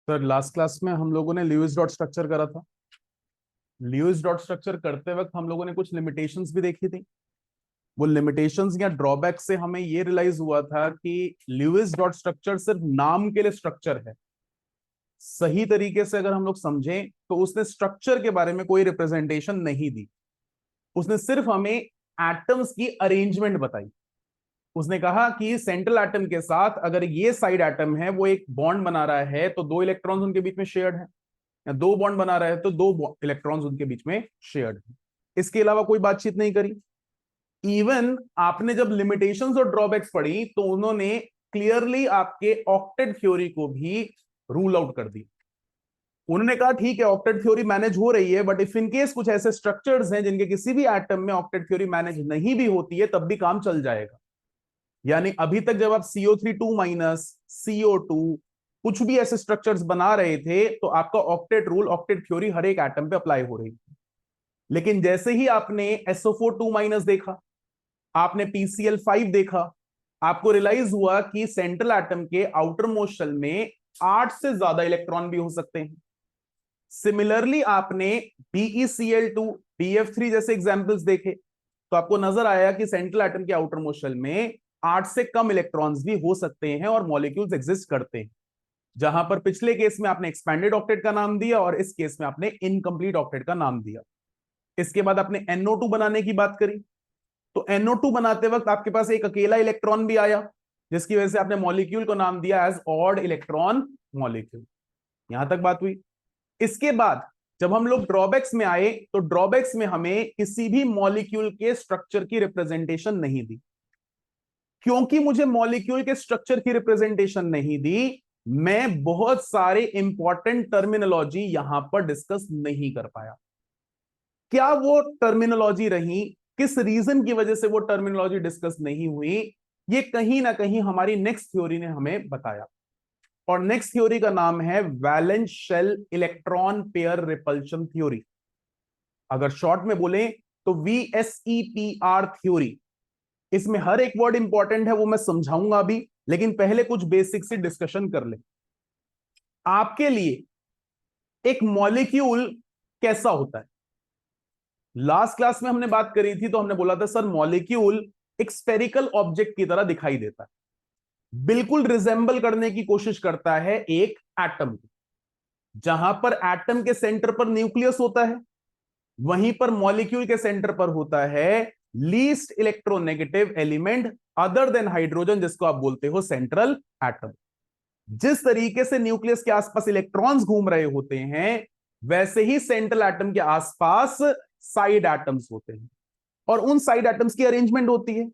Sir last class में हम लोगों ने ल्यूइस डॉट स्ट्रक्चर करा था। ल्यूइस डॉट स्ट्रक्चर करते वक्त हम लोगों ने कुछ लिमिटेशंस भी देखी थी। वो लिमिटेशंस या ड्रॉबैक से हमें ये रियलाइज हुआ था कि ल्यूइस डॉट स्ट्रक्चर सिर्फ नाम के लिए स्ट्रक्चर है। सही तरीके से अगर हम लोग समझें तो उसने स्ट्रक्चर के बारे में कोई रिप्रेजेंटेशन नहीं दी। उसने सिर्फ हमें एटम्स की अरेंजमेंट बताई। उसने कहा कि सेंट्रल एटम के साथ अगर ये साइड एटम है वो एक बॉन्ड बना रहा है तो दो इलेक्ट्रॉन्स उनके बीच में शेयर्ड है, या दो बॉन्ड बना रहा है तो दो इलेक्ट्रॉन्स उनके बीच में शेयर्ड है। इसके अलावा कोई बातचीत नहीं करी। इवन आपने जब लिमिटेशंस और ड्रॉबैक्स पढ़ी तो उन्होंने क्लियरली आपके ऑक्टेट थ्योरी को भी रूल आउट कर दी। उन्होंने कहा ठीक है ऑक्टेट थ्योरी मैनेज हो रही है, बट इफ इन केस कुछ ऐसे स्ट्रक्चर्स हैं जिनके किसी भी एटम में ऑक्टेट थ्योरी मैनेज नहीं भी होती है तब भी काम चल जाएगा। यानी अभी तक जब आप CO3 2- CO2 कुछ भी ऐसे स्ट्रक्चर्स बना रहे थे तो आपका ऑक्टेट रूल ऑक्टेट थ्योरी हर एक एटम पे अप्लाई हो रही थी। लेकिन जैसे ही आपने SO4 2- देखा, आपने PCl5 देखा, आपको रियलाइज हुआ कि सेंट्रल एटम के आउटर मोस्ट शेल में 8 से ज्यादा इलेक्ट्रॉन भी हो सकते हैं। सिमिलरली आपने BeCl2 BF3 जैसे एग्जांपल्स देखे तो आपको नजर आया कि सेंट्रल एटम के आउटर मोस्ट शेल में 8 से कम इलेक्ट्रॉन्स भी हो सकते हैं और मॉलिक्यूल्स एग्जिस्ट करते हैं। जहां पर पिछले केस में आपने एक्सपेंडेड ऑक्टेट का नाम दिया और इस केस में आपने इनकम्प्लीट ऑक्टेट का नाम दिया। इसके बाद आपने NO2 बनाने की बात करी तो NO2 बनाते वक्त आपके पास एक अकेला इलेक्ट्रॉन भी आया, जिसकी वजह से आपने मॉलिक्यूल को नाम दिया एज ऑड इलेक्ट्रॉन मॉलिक्यूल। यहां तक बात हुई। इसके बाद जब हम लोग ड्रॉबैक्स में आए तो ड्रॉबैक्स में हमें किसी भी मॉलिक्यूल के स्ट्रक्चर की रिप्रेजेंटेशन नहीं दी। क्योंकि मुझे मॉलिक्यूल के स्ट्रक्चर की रिप्रेजेंटेशन नहीं दी, मैं बहुत सारे इंपॉर्टेंट टर्मिनोलॉजी यहां पर डिस्कस नहीं कर पाया। क्या वो टर्मिनोलॉजी रही, किस रीजन की वजह से वो टर्मिनोलॉजी डिस्कस नहीं हुई, ये कहीं ना कहीं हमारी नेक्स्ट थ्योरी ने हमें बताया। और नेक्स्ट थ्योरी का नाम है valence shell electron pair repulsion theory. अगर शॉर्ट में बोले तो VSEPR थ्योरी। इसमें हर एक वर्ड इंपॉर्टेंट है, वो मैं समझाऊंगा अभी, लेकिन पहले कुछ बेसिक से डिस्कशन कर ले। आपके लिए एक मॉलिक्यूल कैसा होता है? लास्ट क्लास में हमने बात करी थी तो हमने बोला था सर मॉलिक्यूल एक स्फेरिकल ऑब्जेक्ट की तरह दिखाई देता है, बिल्कुल रिजेंबल करने की कोशिश करता है एक एटम को। जहां पर एटम के सेंटर पर न्यूक्लियस होता है वहीं पर मॉलिक्यूल के सेंटर पर होता है least electronegative element other than hydrogen, जिसको आप बोलते हो सेंट्रल एटम। जिस तरीके से न्यूक्लियस के आसपास इलेक्ट्रॉन्स घूम रहे होते हैं वैसे ही सेंट्रल एटम के आसपास साइड एटम्स होते हैं और उन साइड एटम्स की अरेंजमेंट होती है।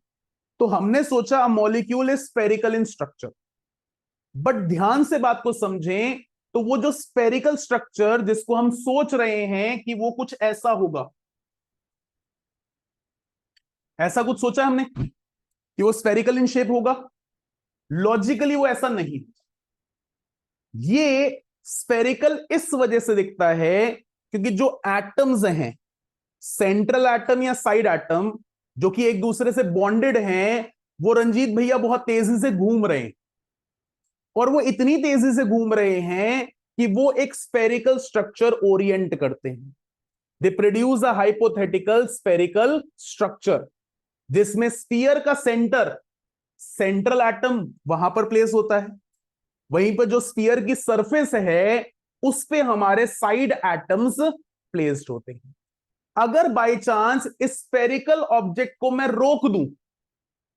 तो हमने सोचा molecule is spherical in structure, but ध्यान से बात को समझें तो वो जो स्फेरिकल स्ट्रक्चर जिसको हम सोच रहे हैं कि वो कुछ ऐसा होगा, ऐसा कुछ सोचा हमने कि वो स्फेरिकल इन शेप होगा, लॉजिकली वो ऐसा नहीं। ये स्फेरिकल इस वजह से दिखता है क्योंकि जो एटम्स हैं, सेंट्रल एटम या साइड एटम जो कि एक दूसरे से बॉन्डेड हैं, वो रंजीत भैया बहुत तेजी से घूम रहे हैं। और वो इतनी तेजी से घूम रहे हैं कि वो एक स्फेरिकल स्ट्रक्चर ओरिएंट करते हैं। They produce a hypothetical spherical structure जिसमें स्फीयर का सेंटर, सेंट्रल एटम वहां पर प्लेस होता है, वहीं पर जो स्फीयर की सरफेस है उस पे हमारे साइड एटम्स प्लेस्ड होते हैं। अगर बाय चांस इस स्फेरिकल ऑब्जेक्ट को मैं रोक दूं,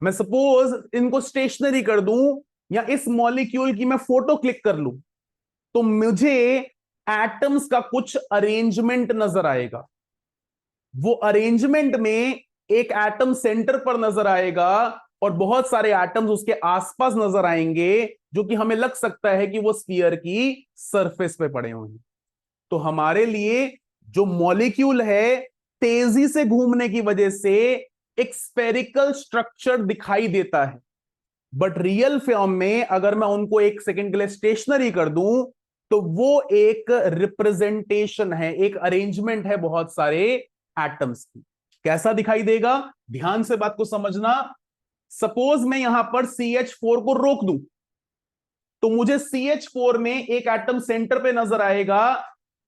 मैं सपोज इनको स्टेशनरी कर दूं या इस मॉलिक्यूल की मैं फोटो क्लिक कर लूं, तो मुझे एटम्स का कुछ अरेंजमेंट नजर आएगा। वो अरेंजमेंट में एक एटम सेंटर पर नजर आएगा और बहुत सारे एटम्स उसके आसपास नजर आएंगे जो कि हमें लग सकता है कि वो स्फीयर की सरफेस पे पड़े हुए हैं। तो हमारे लिए जो मॉलिक्यूल है तेजी से घूमने की वजह से एक स्फेरिकल स्ट्रक्चर दिखाई देता है, बट रियल फॉर्म में अगर मैं उनको एक सेकंड के लिए स्टेशनरी कर दूं तो वो एक रिप्रेजेंटेशन है, एक अरेंजमेंट है बहुत सारे एटम्स की। कैसा दिखाई देगा? ध्यान से बात को समझना। सपोज मैं यहां पर CH4 को रोक दूं तो मुझे CH4 में एक एटम सेंटर पे नजर आएगा,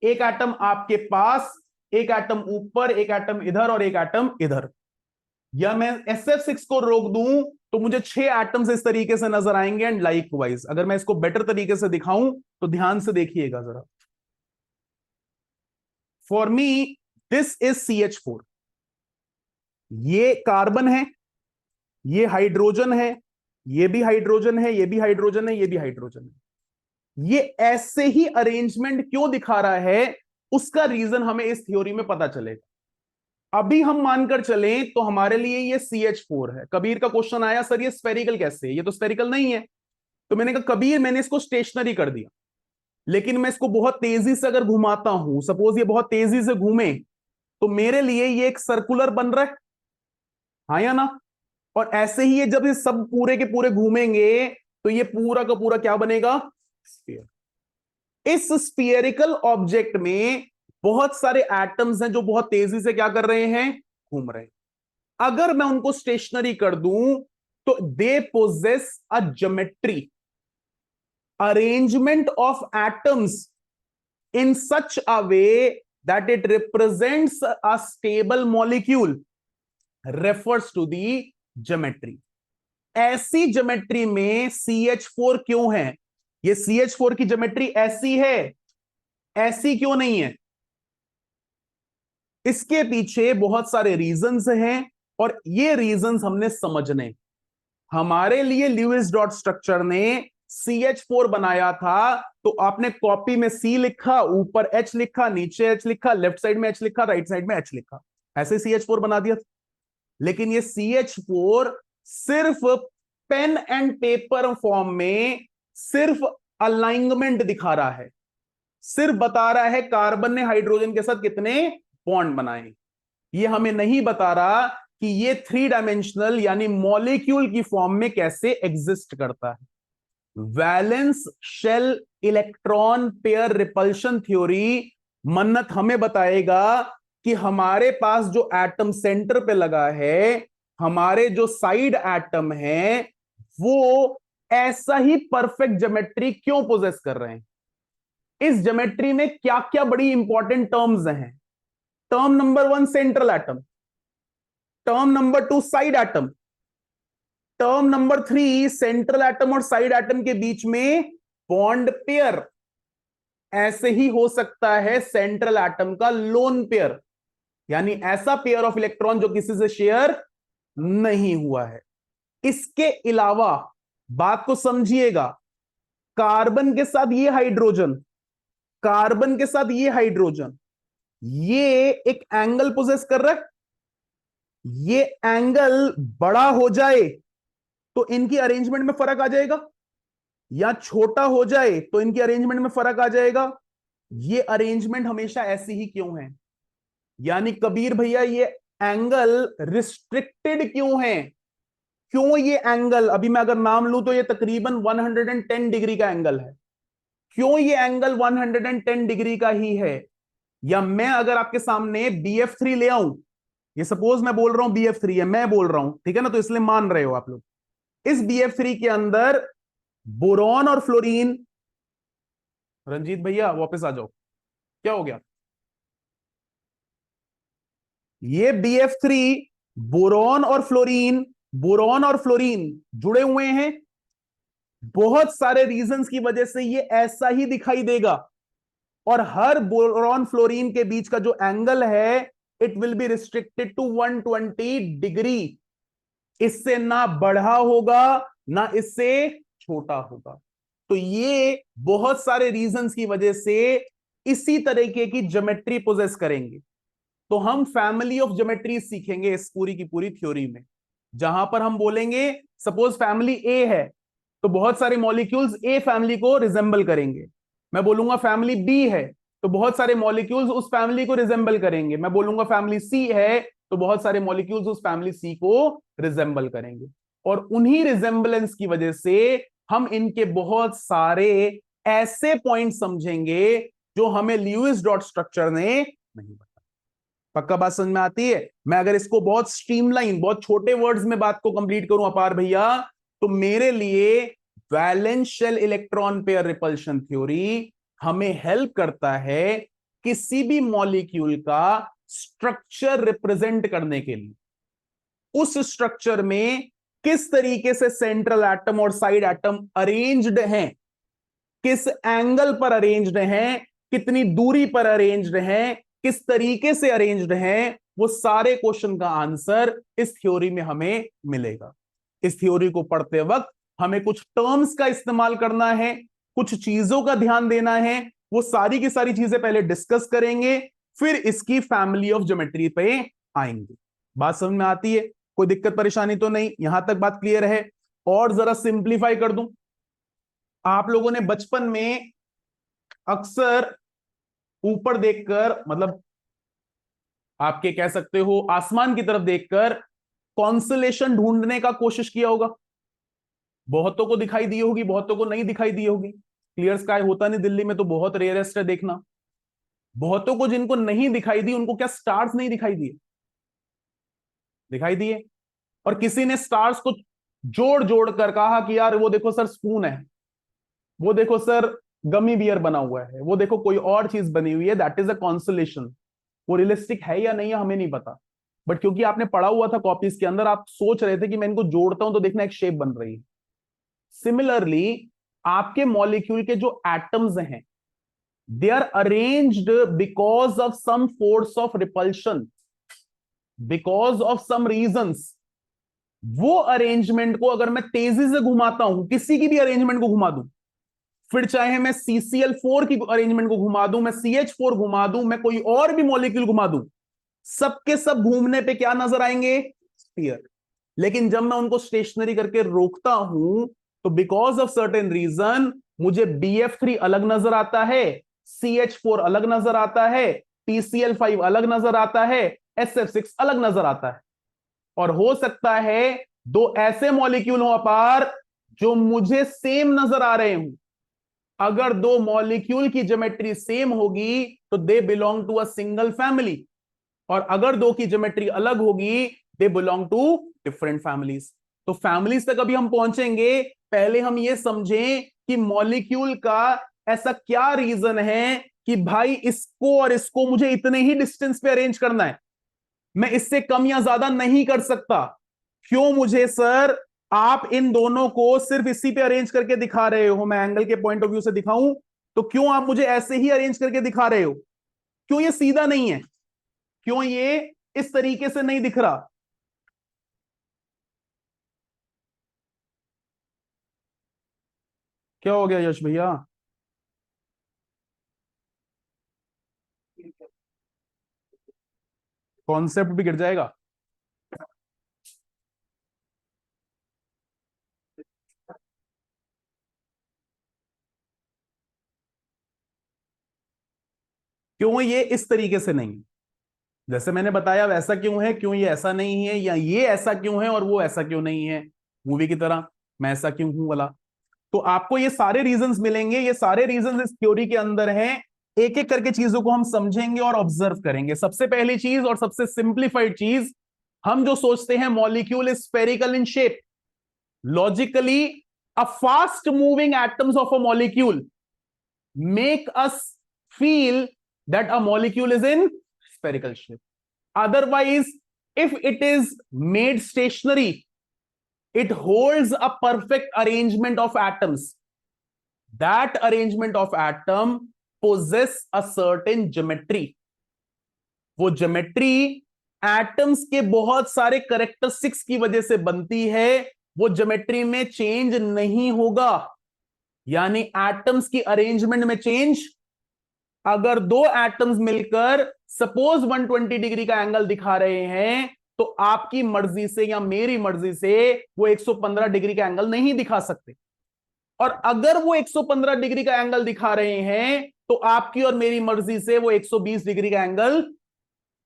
एक एटम आपके पास, एक एटम ऊपर, एक एटम इधर और एक एटम इधर। या मैं SF6 को रोक दूं तो मुझे 6 एटम्स इस तरीके से नजर आएंगे। एंड लाइकवाइज अगर मैं इसको बेटर तरीके से दिखाऊं तो ध्यान से देखिएगा जरा। For me this is CH4, ये कार्बन है, ये हाइड्रोजन है, ये भी हाइड्रोजन है, ये भी हाइड्रोजन है, ये भी हाइड्रोजन है। ये ऐसे ही अरेंजमेंट क्यों दिखा रहा है, उसका रीजन हमें इस थ्योरी में पता चलेगा। अभी हम मानकर चलें तो हमारे लिए ये CH4 है। कबीर का क्वेश्चन आया, सर ये स्फेरिकल कैसे है, ये तो स्फेरिकल नहीं है। तो मैंने कहा कबीर मैंने इसको स्टेशनरी कर दिया, लेकिन मैं इसको बहुत तेजी से अगर घुमाता हूं, सपोज ये बहुत तेजी से घूमे, तो मेरे लिए ये एक सर्कुलर बन रहा है, हाँ या ना। और ऐसे ही ये जब ये सब पूरे के पूरे घूमेंगे तो ये पूरा का पूरा क्या बनेगा, स्फीयर। इस स्फीयरिकल ऑब्जेक्ट में बहुत सारे एटम्स हैं जो बहुत तेजी से क्या कर रहे हैं, घूम रहे हैं। अगर मैं उनको स्टेशनरी कर दूं तो they possess a geometry, arrangement of atoms in such a way that it represents a stable molecule refers to the geometry। ऐसी ज्योमेट्री में CH4 क्यों है, ये CH4 की ज्योमेट्री ऐसी है, ऐसी क्यों नहीं है, इसके पीछे बहुत सारे रीजंस हैं और ये रीजंस हमने समझने। हमारे लिए ल्यूइस डॉट स्ट्रक्चर ने CH4 बनाया था, तो आपने कॉपी में C लिखा, ऊपर H लिखा, नीचे H लिखा, लेफ्ट साइड में H लिखा, राइट साइड में H लिखा, ऐसे CH4 बना दिया था। लेकिन ये CH4 सिर्फ पेन एंड पेपर फॉर्म में सिर्फ अलाइनमेंट दिखा रहा है, सिर्फ बता रहा है कार्बन ने हाइड्रोजन के साथ कितने बॉन्ड बनाए। ये हमें नहीं बता रहा कि ये 3 डायमेंशनल यानी मॉलिक्यूल की फॉर्म में कैसे एग्जिस्ट करता है। Valence shell electron pair repulsion theory मन्नत हमें बताएगा कि हमारे पास जो एटम सेंटर पे लगा है, हमारे जो साइड एटम है, वो ऐसा ही परफेक्ट ज्योमेट्री क्यों पोजेस कर रहे हैं। इस ज्योमेट्री में क्या क्या बड़ी इंपॉर्टेंट टर्म्स हैं। Term number 1 central atom, term number 2 side atom, term number 3 central atom और साइड एटम के बीच में बॉन्ड पेयर। ऐसे ही हो सकता है सेंट्रल एटम का लोन पेयर, यानी ऐसा पेयर ऑफ इलेक्ट्रॉन जो किसी से शेयर नहीं हुआ है। इसके अलावा बात को समझिएगा, कार्बन के साथ ये हाइड्रोजन, कार्बन के साथ ये हाइड्रोजन, ये एक एंगल पोजेस कर रहा है। ये एंगल बड़ा हो जाए तो इनकी अरेंजमेंट में फर्क आ जाएगा, या छोटा हो जाए तो इनकी अरेंजमेंट में फर्क आ जाएगा। ये अरेंजमेंट हमेशा ऐसी ही क्यों है, यानी कबीर भैया ये एंगल रिस्ट्रिक्टेड क्यों है, क्यों ये एंगल, अभी मैं अगर नाम लूं तो ये तकरीबन 110 डिग्री का एंगल है, क्यों ये एंगल 110 डिग्री का ही है। या मैं अगर आपके सामने BF3 ले आऊं, ये सपोज मैं बोल रहा हूं BF3 है, मैं बोल रहा हूं, ठीक है ना, तो इसलिए मान रहे हो आप लोग। इस BF3 के अंदर बोरॉन और फ्लोरीन, रंजीत भैया वापस आ जाओ, क्या हो गया, ये BF3 बोरॉन और फ्लोरीन, बोरॉन और फ्लोरीन जुड़े हुए हैं। बहुत सारे रीजंस की वजह से ये ऐसा ही दिखाई देगा, और हर बोरॉन फ्लोरीन के बीच का जो एंगल है it will be restricted to 120 degree. इससे ना बढ़ा होगा ना इससे छोटा होगा। तो ये बहुत सारे रीजंस की वजह से इसी तरीके की ज्योमेट्री पोजेस करेंगे। तो हम फैमिली ऑफ ज्योमेट्री सीखेंगे इस पूरी की पूरी थ्योरी में, जहां पर हम बोलेंगे सपोज फैमिली ए है तो बहुत सारे मॉलिक्यूल्स ए फैमिली को रिजेंबल करेंगे। मैं बोलूंगा फैमिली बी है तो बहुत सारे मॉलिक्यूल्स उस फैमिली को रिजेंबल करेंगे। मैं बोलूंगा फैमिली सी है तो बहुत सारे मॉलिक्यूल्स उस फैमिली सी को रिजेंबल करेंगे। और उन्हीं रिजेंबलेंस की वजह से हम इनके बहुत सारे ऐसे पॉइंट समझेंगे जो हमें ल्यूइस डॉट स्ट्रक्चर ने नहीं बताया। पक्का बात समझ में आती है। मैं अगर इसको बहुत स्ट्रीमलाइन, बहुत छोटे वर्ड्स में बात को कंप्लीट करूं अपार भैया, तो मेरे लिए valence shell electron pair repulsion theory हमें हेल्प करता है किसी भी मॉलिक्यूल का स्ट्रक्चर रिप्रेजेंट करने के लिए। उस स्ट्रक्चर में किस तरीके से सेंट्रल एटम और साइड एटम अरेंज्ड हैं, किस एंगल पर अरेंज्ड हैं, कितनी दूरी पर अरेंज्ड हैं, किस तरीके से अरेंज्ड हैं, वो सारे क्वेश्चन का आंसर इस थ्योरी में हमें मिलेगा। इस थ्योरी को पढ़ते वक्त हमें कुछ टर्म्स का इस्तेमाल करना है, कुछ चीजों का ध्यान देना है, वो सारी की सारी चीजें पहले डिस्कस करेंगे, फिर इसकी फैमिली ऑफ ज्योमेट्री पे आएंगे। बात समझ में आती है? कोई दिक्कत परेशानी तो नहीं? यहां तक बात क्लियर है? और जरा सिंप्लीफाई कर दूं, आप लोगों ने बचपन में अक्सर ऊपर देखकर, मतलब आपके कह सकते हो आसमान की तरफ देखकर कॉन्सलेशन ढूंढने का कोशिश किया होगा। बहुतों को दिखाई दी होगी, बहुतों को नहीं दिखाई दी होगी। क्लियर स्काई होता नहीं दिल्ली में, तो बहुत रेयरेस्ट है देखना। बहुतों को जिनको नहीं दिखाई दी, उनको क्या स्टार्स नहीं दिखाई दिए? दिखाई दिए। और किसी ने स्टार्स को जोड़ जोड़ कर कहा कि यार वो देखो सर स्पून है, वो देखो सर गमी बियर बना हुआ है, वो देखो कोई और चीज बनी हुई है, दैट इज अ कॉन्सोलेशन। वो रियलिस्टिक है या नहीं है हमें नहीं पता, बट क्योंकि आपने पढ़ा हुआ था कॉपीज के अंदर, आप सोच रहे थे कि मैं इनको जोड़ता हूं तो देखना एक शेप बन रही है। सिमिलरली आपके मॉलिक्यूल के जो एटम्स हैं, they are arranged because of some force of repulsion, because of some reasons. वो अरेंजमेंट को अगर मैं तेजी से घुमाता हूं, किसी की भी अरेंजमेंट को घुमा दूं, फिर चाहे मैं CCl4 की अरेंजमेंट को घुमा दूं, मैं CH4 घुमा दूं, मैं कोई और भी मॉलिक्यूल घुमा दूं, सबके सब घूमने पे क्या नजर आएंगे? स्फीयर। लेकिन जब मैं उनको स्टेशनरी करके रोकता हूं, तो बिकॉज ऑफ सर्टेन रीजन मुझे BF3 अलग नजर आता है, CH4 अलग नजर आता है, TCl5 अलग नजर आता है, SF6 अलग नजर आता है। और हो सकता है दो ऐसे मॉलिक्यूल हो अपार जो मुझे सेम नजर आ रहे हूं। अगर दो मॉलिक्यूल की ज्योमेट्री सेम होगी तो they belong to a single family, और अगर दो की ज्योमेट्री अलग होगी they belong to different families. तो फैमिलीज तक अभी हम पहुंचेंगे, पहले हम ये समझें कि मॉलिक्यूल का ऐसा क्या रीजन है कि भाई इसको और इसको मुझे इतने ही डिस्टेंस पे अरेंज करना है, मैं इससे कम या ज्यादा नहीं कर सकता। क्यों मुझे सर आप इन दोनों को सिर्फ इसी पे अरेंज करके दिखा रहे हो? मैं एंगल के पॉइंट ऑफ व्यू से दिखाऊं तो क्यों आप मुझे ऐसे ही अरेंज करके दिखा रहे हो? क्यों ये सीधा नहीं है? क्यों ये इस तरीके से नहीं दिख रहा? क्या हो गया यश भैया? कॉन्सेप्ट भी गिर जाएगा? क्यों ये इस तरीके से नहीं? जैसे मैंने बताया वैसा क्यों है, क्यों ये ऐसा नहीं है, या ये ऐसा क्यों है और वो ऐसा क्यों नहीं है, मूवी की तरह मैं ऐसा क्यों हूं वाला। तो आपको ये सारे रीजंस मिलेंगे, ये सारे रीजंस इस थ्योरी के अंदर हैं। एक एक करके चीजों को हम समझेंगे और ऑब्जर्व करेंगे। सबसे पहली चीज और सबसे सिंप्लीफाइड चीज, हम जो सोचते हैं molecule is spherical in shape, logically a fast moving atoms of a molecule make us feel that a molecule is in spherical shape. Otherwise, if it is made stationary, it holds a perfect arrangement of atoms. That arrangement of atom possess a certain geometry. वो geometry atoms के बहुत सारे characteristics की वजह से बनती है, वो ज्योमेट्री में चेंज नहीं होगा। यानी एटम्स की अरेंजमेंट में चेंज, अगर दो एटम्स मिलकर सपोज 120 डिग्री का एंगल दिखा रहे हैं, तो आपकी मर्जी से या मेरी मर्जी से वो 115 डिग्री का एंगल नहीं दिखा सकते। और अगर वो 115 डिग्री का एंगल दिखा रहे हैं, तो आपकी और मेरी मर्जी से वो 120 डिग्री का एंगल,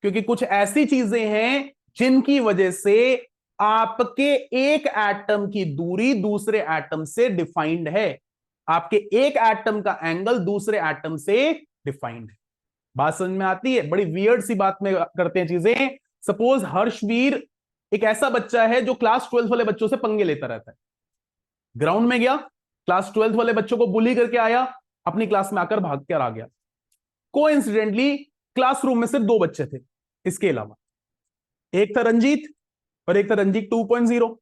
क्योंकि कुछ ऐसी चीजें हैं जिनकी वजह से आपके एक एटम की दूरी दूसरे एटम से डिफाइंड है, आपके एक एटम का एंगल दूसरे एटम से डिफाइंड है। बात समझ में आती है? बड़ी वियर्ड सी बात में करते हैं चीजें। सपोज हर्षवीर एक ऐसा बच्चा है जो क्लास 12 वाले बच्चों से पंगे लेता रहता है। ग्राउंड में गया, क्लास 12th वाले बच्चों को बुली करके आया, अपनी क्लास में आकर भाग कर आ गया। कोइंसिडेंटली क्लासरूम में सिर्फ 2 बच्चे थे, इसके अलावा एक था रंजीत और एक था रंजीत 2.0।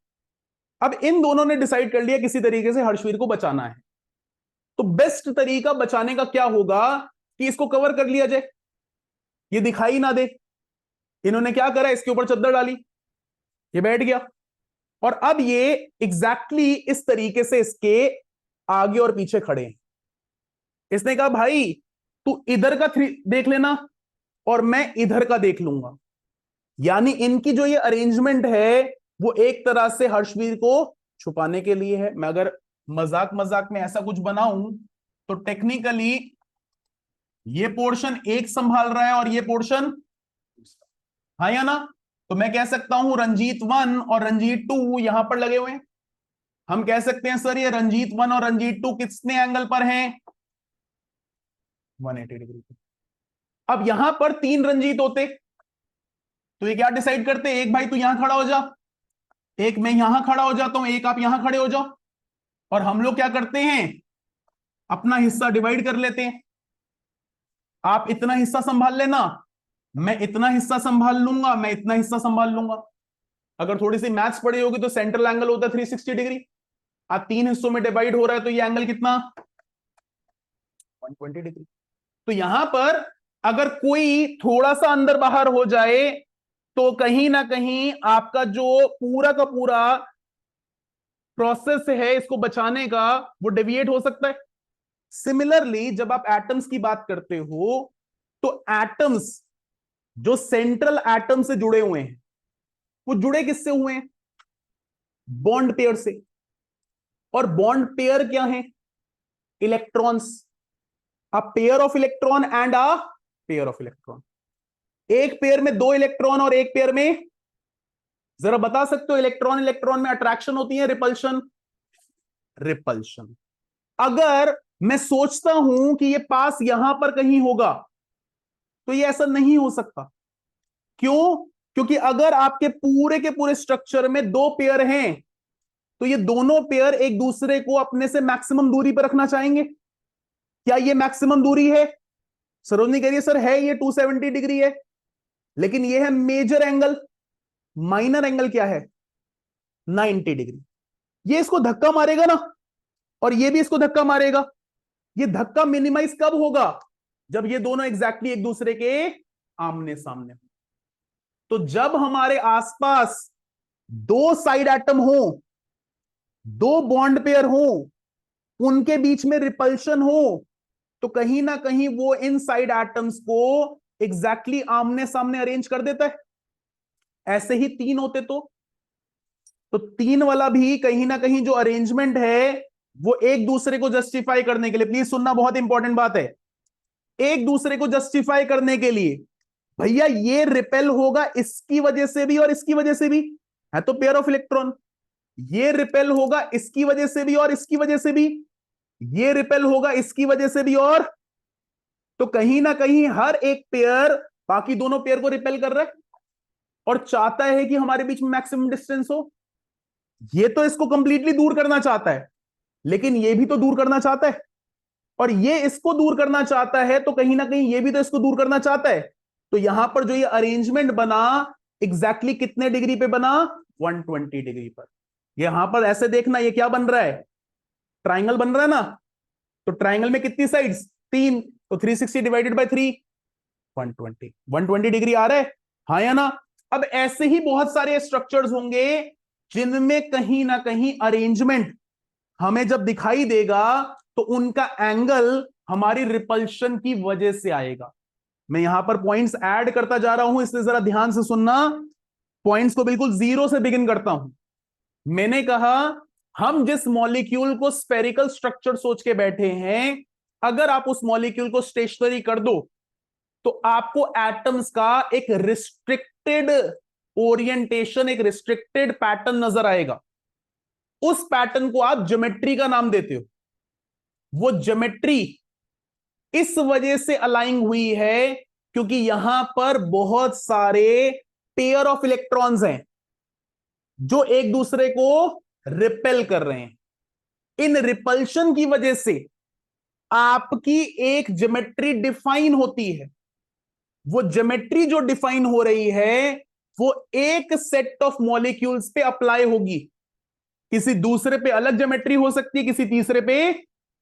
अब इन दोनों ने डिसाइड कर लिया किसी तरीके से हर्षवीर को बचाना है। तो बेस्ट तरीका बचाने का क्या होगा कि इसको कवर कर लिया जाए, ये दिखाई ना दे। इन्होंने क्या करा, इसके ऊपर चद्दर डाली, ये बैठ गया, और अब ये एग्जैक्टली इस तरीके से इसके आगे और पीछे खड़े हैं। इसने कहा भाई तू इधर का देख लेना और मैं इधर का देख लूंगा। यानी इनकी जो ये अरेंजमेंट है वो एक तरह से हर्षवीर को छुपाने के लिए है। मैं अगर मजाक मजाक में ऐसा कुछ बनाऊं तो टेक्निकली ये पोर्शन एक संभाल रहा है और ये पोर्शन, हाँ या ना? तो मैं कह सकता हूं रंजीत 1 और रंजीत 2 यहां पर लगे हुए हैं। हम कह सकते हैं सर ये रंजीत 1 और रंजीत 2 कितने एंगल पर हैं, 180 डिग्री। अब यहां पर 3 रंजीत होते तो ये क्या डिसाइड करते, एक भाई तू यहां खड़ा हो जा, एक मैं यहां खड़ा हो जाता हूं, एक आप यहां खड़े हो जाओ, और हम लोग क्या करते हैं अपना हिस्सा डिवाइड कर लेते हैं। आप इतना हिस्सा संभाल लेना, मैं इतना हिस्सा संभाल लूंगा, मैं इतना हिस्सा संभाल लूंगा। अगर थोड़ी सी मैथ्स पड़ी होगी तो सेंट्रल एंगल होता है 360 डिग्री। आज 3 हिस्सों में डिवाइड हो रहा है तो ये एंगल कितना, 120 डिग्री। तो यहां पर अगर कोई थोड़ा सा अंदर बाहर हो जाए तो कहीं ना कहीं आपका जो पूरा का पूरा प्रोसेस है इसको बचाने का वो डेविएट हो सकता है। सिमिलरली जब आप एटम्स की बात करते हो तो एटम्स जो सेंट्रल एटम से जुड़े हुए हैं वो जुड़े किससे हुए हैं, बॉन्ड पेयर से। और बॉन्ड पेयर क्या है, electrons. A pair of electron and a pair of electron. एक पेयर में 2 इलेक्ट्रॉन और एक पेयर में, जरा बता सकते हो इलेक्ट्रॉन इलेक्ट्रॉन में अट्रैक्शन होती है रिपल्शन, रिपल्शन। अगर मैं सोचता हूं कि ये पास यहां पर कहीं होगा तो ये ऐसा नहीं हो सकता। क्यों, क्योंकि अगर आपके पूरे के पूरे स्ट्रक्चर में 2 पेयर हैं तो ये दोनों पेयर एक दूसरे को अपने से मैक्सिमम दूरी पर रखना चाहेंगे। क्या ये मैक्सिमम दूरी है, सरोजनी कह रही है सर है, ये 270 डिग्री है, लेकिन ये है मेजर एंगल, माइनर एंगल क्या है 90 डिग्री। ये इसको धक्का मारेगा ना, और ये भी इसको धक्का मारेगा। ये धक्का मिनिमाइज कब होगा, जब ये दोनों एग्जैक्टली एक दूसरे के आमने सामने हो। तो जब हमारे आसपास 2 साइड एटम हो, 2 बॉन्ड पेयर हो, उनके बीच में रिपल्शन हो, तो कहीं ना कहीं वो इन साइड एटम्स को एग्जैक्टली आमने सामने अरेंज कर देता है। ऐसे ही 3 होते तो 3 वाला भी कहीं ना कहीं जो अरेंजमेंट है वो एक दूसरे को जस्टिफाई करने के लिए, प्लीज सुनना बहुत इंपॉर्टेंट बात है, एक दूसरे को जस्टिफाई करने के लिए, भैया ये रिपेल होगा इसकी वजह से भी और इसकी वजह से भी, है तो पेयर ऑफ इलेक्ट्रॉन। ये रिपेल होगा इसकी वजह से भी और इसकी वजह से भी, ये रिपेल होगा इसकी वजह से भी, और तो कहीं ना कहीं हर एक पेयर बाकी दोनों पेयर को रिपेल कर रहा है और चाहता है कि हमारे बीच में मैक्सिमम डिस्टेंस हो। ये तो इसको कंप्लीटली दूर करना चाहता है, लेकिन ये भी तो दूर करना चाहता है, और ये इसको दूर करना चाहता है, तो कहीं ना कहीं ये भी तो इसको दूर करना चाहता है। तो यहां पर जो ये अरेंजमेंट बना एग्जैक्टली कितने डिग्री पे बना, 120 डिग्री पर। यहां पर ऐसे देखना ये क्या बन रहा है, ट्राइंगल बन रहा है ना। तो ट्राइंगल में कितनी साइड्स, 3, तो 360 डिवाइडेड बाय 3, 120 डिग्री आ रहा है, हाँ या ना? अब ऐसे ही बहुत सारे स्ट्रक्चर्स होंगे जिनमें कहीं ना कहीं अरेंजमेंट हमें जब दिखाई देगा तो उनका एंगल हमारी रिपल्शन की वजह से आएगा। मैं यहां पर पॉइंट्स ऐड करता जा रहा हूं, इसलिए जरा ध्यान से सुनना। पॉइंट्स को बिल्कुल 0 से बिगिन करता हूं। मैंने कहा हम जिस मॉलिक्यूल को स्फेरिकल स्ट्रक्चर सोच के बैठे हैं, अगर आप उस मॉलिक्यूल को स्टेशनरी कर दो तो आपको एटम्स का एक रिस्ट्रिक्टेड ओरिएंटेशन, एक रिस्ट्रिक्टेड पैटर्न नजर आएगा। उस पैटर्न को आप ज्योमेट्री का नाम देते हो। वो ज्योमेट्री इस वजह से अलाइन हुई है क्योंकि यहां पर बहुत सारे पेयर ऑफ इलेक्ट्रॉन्स हैं जो एक दूसरे को रिपेल कर रहे हैं। इन रिपल्शन की वजह से आपकी एक ज्योमेट्री डिफाइन होती है। वो ज्योमेट्री जो डिफाइन हो रही है वो एक सेट ऑफ मॉलिक्यूल्स पे अप्लाई होगी। किसी दूसरे पे अलग ज्योमेट्री हो सकती है, किसी तीसरे पे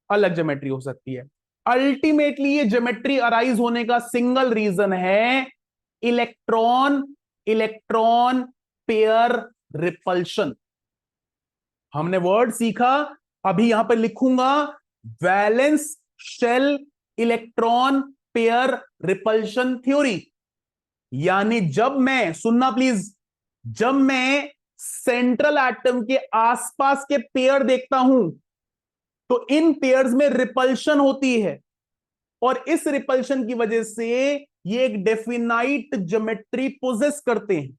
अलग ज्योमेट्री हो सकती है। अल्टीमेटली ये ज्योमेट्री अराइज होने का सिंगल रीजन है इलेक्ट्रॉन इलेक्ट्रॉन पेयर रिपल्शन। हमने वर्ड सीखा, अभी यहां पर लिखूंगा, valence shell electron pair repulsion theory. यानी जब मैं, सुनना प्लीज, जब मैं सेंट्रल एटम के आसपास के पेयर देखता हूं तो इन पेयर्स में रिपल्शन होती है, और इस रिपल्शन की वजह से ये एक डेफिनाइट ज्योमेट्री पोजेस करते हैं,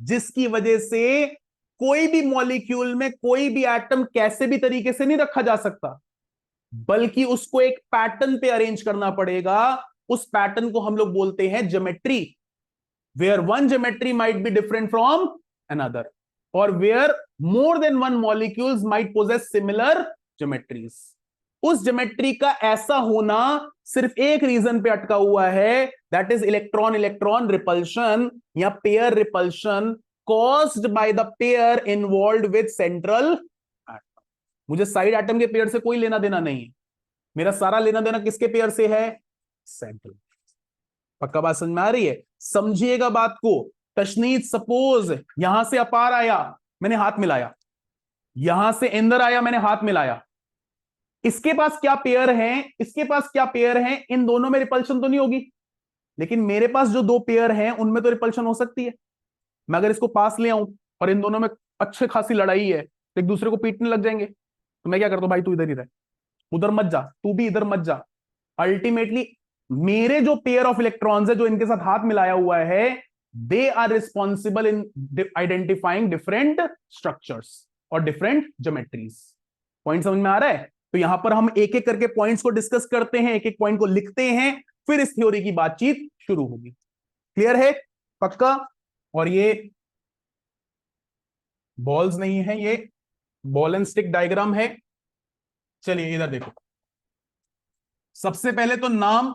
जिसकी वजह से कोई भी मॉलिक्यूल में कोई भी एटम कैसे भी तरीके से नहीं रखा जा सकता, बल्कि उसको एक पैटर्न पे अरेंज करना पड़ेगा। उस पैटर्न को हम लोग बोलते हैं geometry, where one geometry might be different from another, और where more than one molecules might possess similar geometries. उस ज्योमेट्री का ऐसा होना सिर्फ एक रीजन पे अटका हुआ है, that is electron electron repulsion या pair repulsion caused by the pair involved with central atom. मुझे साइड एटम के पेयर से कोई लेना देना नहीं है, मेरा सारा लेना देना किसके पेयर से है? सेंट्रल। पक्का बात समझ में आ रही है? समझिएगा बात को। तशनीद, सपोज यहां से अपार आया, मैंने हाथ मिलाया, यहां से इंदर आया, मैंने हाथ मिलाया, इसके पास क्या पेयर है, इसके पास क्या पेयर है, इन दोनों में रिपल्शन तो नहीं होगी, लेकिन मेरे पास जो दो पेयर हैं उनमें तो रिपल्शन हो सकती है। मैं अगर इसको पास ले आऊं और इन दोनों में अच्छे खासी लड़ाई है तो एक दूसरे को पीटने लग जाएंगे, तो मैं क्या करता हूं, भाई तू इधर ही रह, उधर मत जा, तू भी इधर मत जा। अल्टीमेटली मेरे जो पेयर ऑफ इलेक्ट्रॉन्स है जो इनके साथ हाथ मिलाया हुआ है, they are responsible in identifying different structures और डिफरेंट ज्योमेट्रीज। पॉइंट समझ में आ रहा है? तो यहां पर हम एक एक करके पॉइंट्स को डिस्कस करते हैं, एक एक पॉइंट को लिखते हैं, फिर इस थ्योरी की बातचीत शुरू होगी। क्लियर है? पक्का? और ये बॉल्स नहीं है, ये बॉल एंड स्टिक डायग्राम है। चलिए इधर देखो, सबसे पहले तो नाम,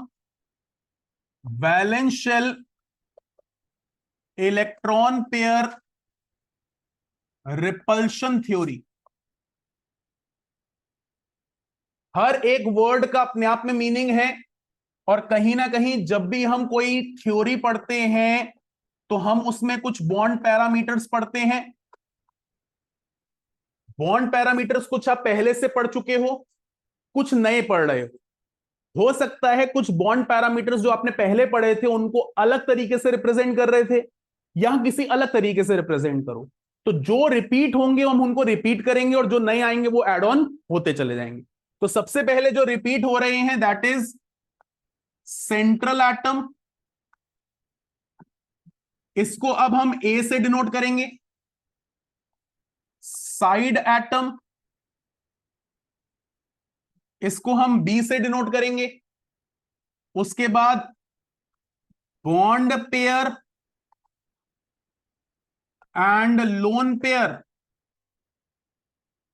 valence shell electron pair repulsion theory. हर एक वर्ड का अपने आप में मीनिंग है, और कहीं ना कहीं जब भी हम कोई थ्योरी पढ़ते हैं तो हम उसमें कुछ बॉन्ड पैरामीटर्स पढ़ते हैं। बॉन्ड पैरामीटर्स कुछ आप पहले से पढ़ चुके हो, कुछ नए पढ़ रहे हो सकता है कुछ बॉन्ड पैरामीटर्स जो आपने पहले पढ़े थे उनको अलग तरीके से रिप्रेजेंट कर रहे थे, या किसी अलग तरीके से रिप्रेजेंट करो। तो जो रिपीट होंगे हम उनको रिपीट करेंगे, और जो नए आएंगे वो एड ऑन होते चले जाएंगे। तो सबसे पहले जो रिपीट हो रहे हैं दैट इज सेंट्रल एटम। इसको अब हम ए से डिनोट करेंगे। साइड एटम, इसको हम बी से डिनोट करेंगे। उसके बाद bond pair and loan pair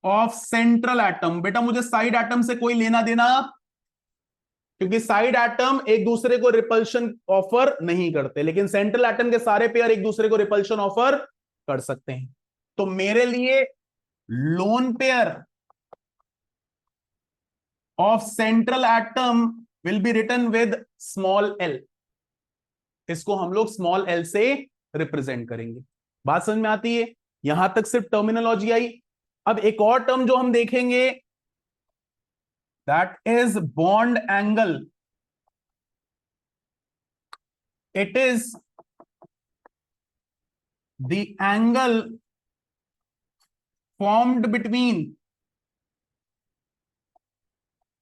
of central atom. बेटा मुझे साइड एटम से कोई लेना देना, क्योंकि साइड एटम एक दूसरे को रिपल्शन ऑफर नहीं करते, लेकिन सेंट्रल एटम के सारे पेयर एक दूसरे को रिपल्शन ऑफर कर सकते हैं। तो मेरे लिए lone pair of central atom will be written with small L. इसको हम लोग स्मॉल एल से रिप्रेजेंट करेंगे। बात समझ में आती है? यहां तक सिर्फ टर्मिनोलॉजी आई। अब एक और टर्म जो हम देखेंगे that is bond angle. It is the angle formed between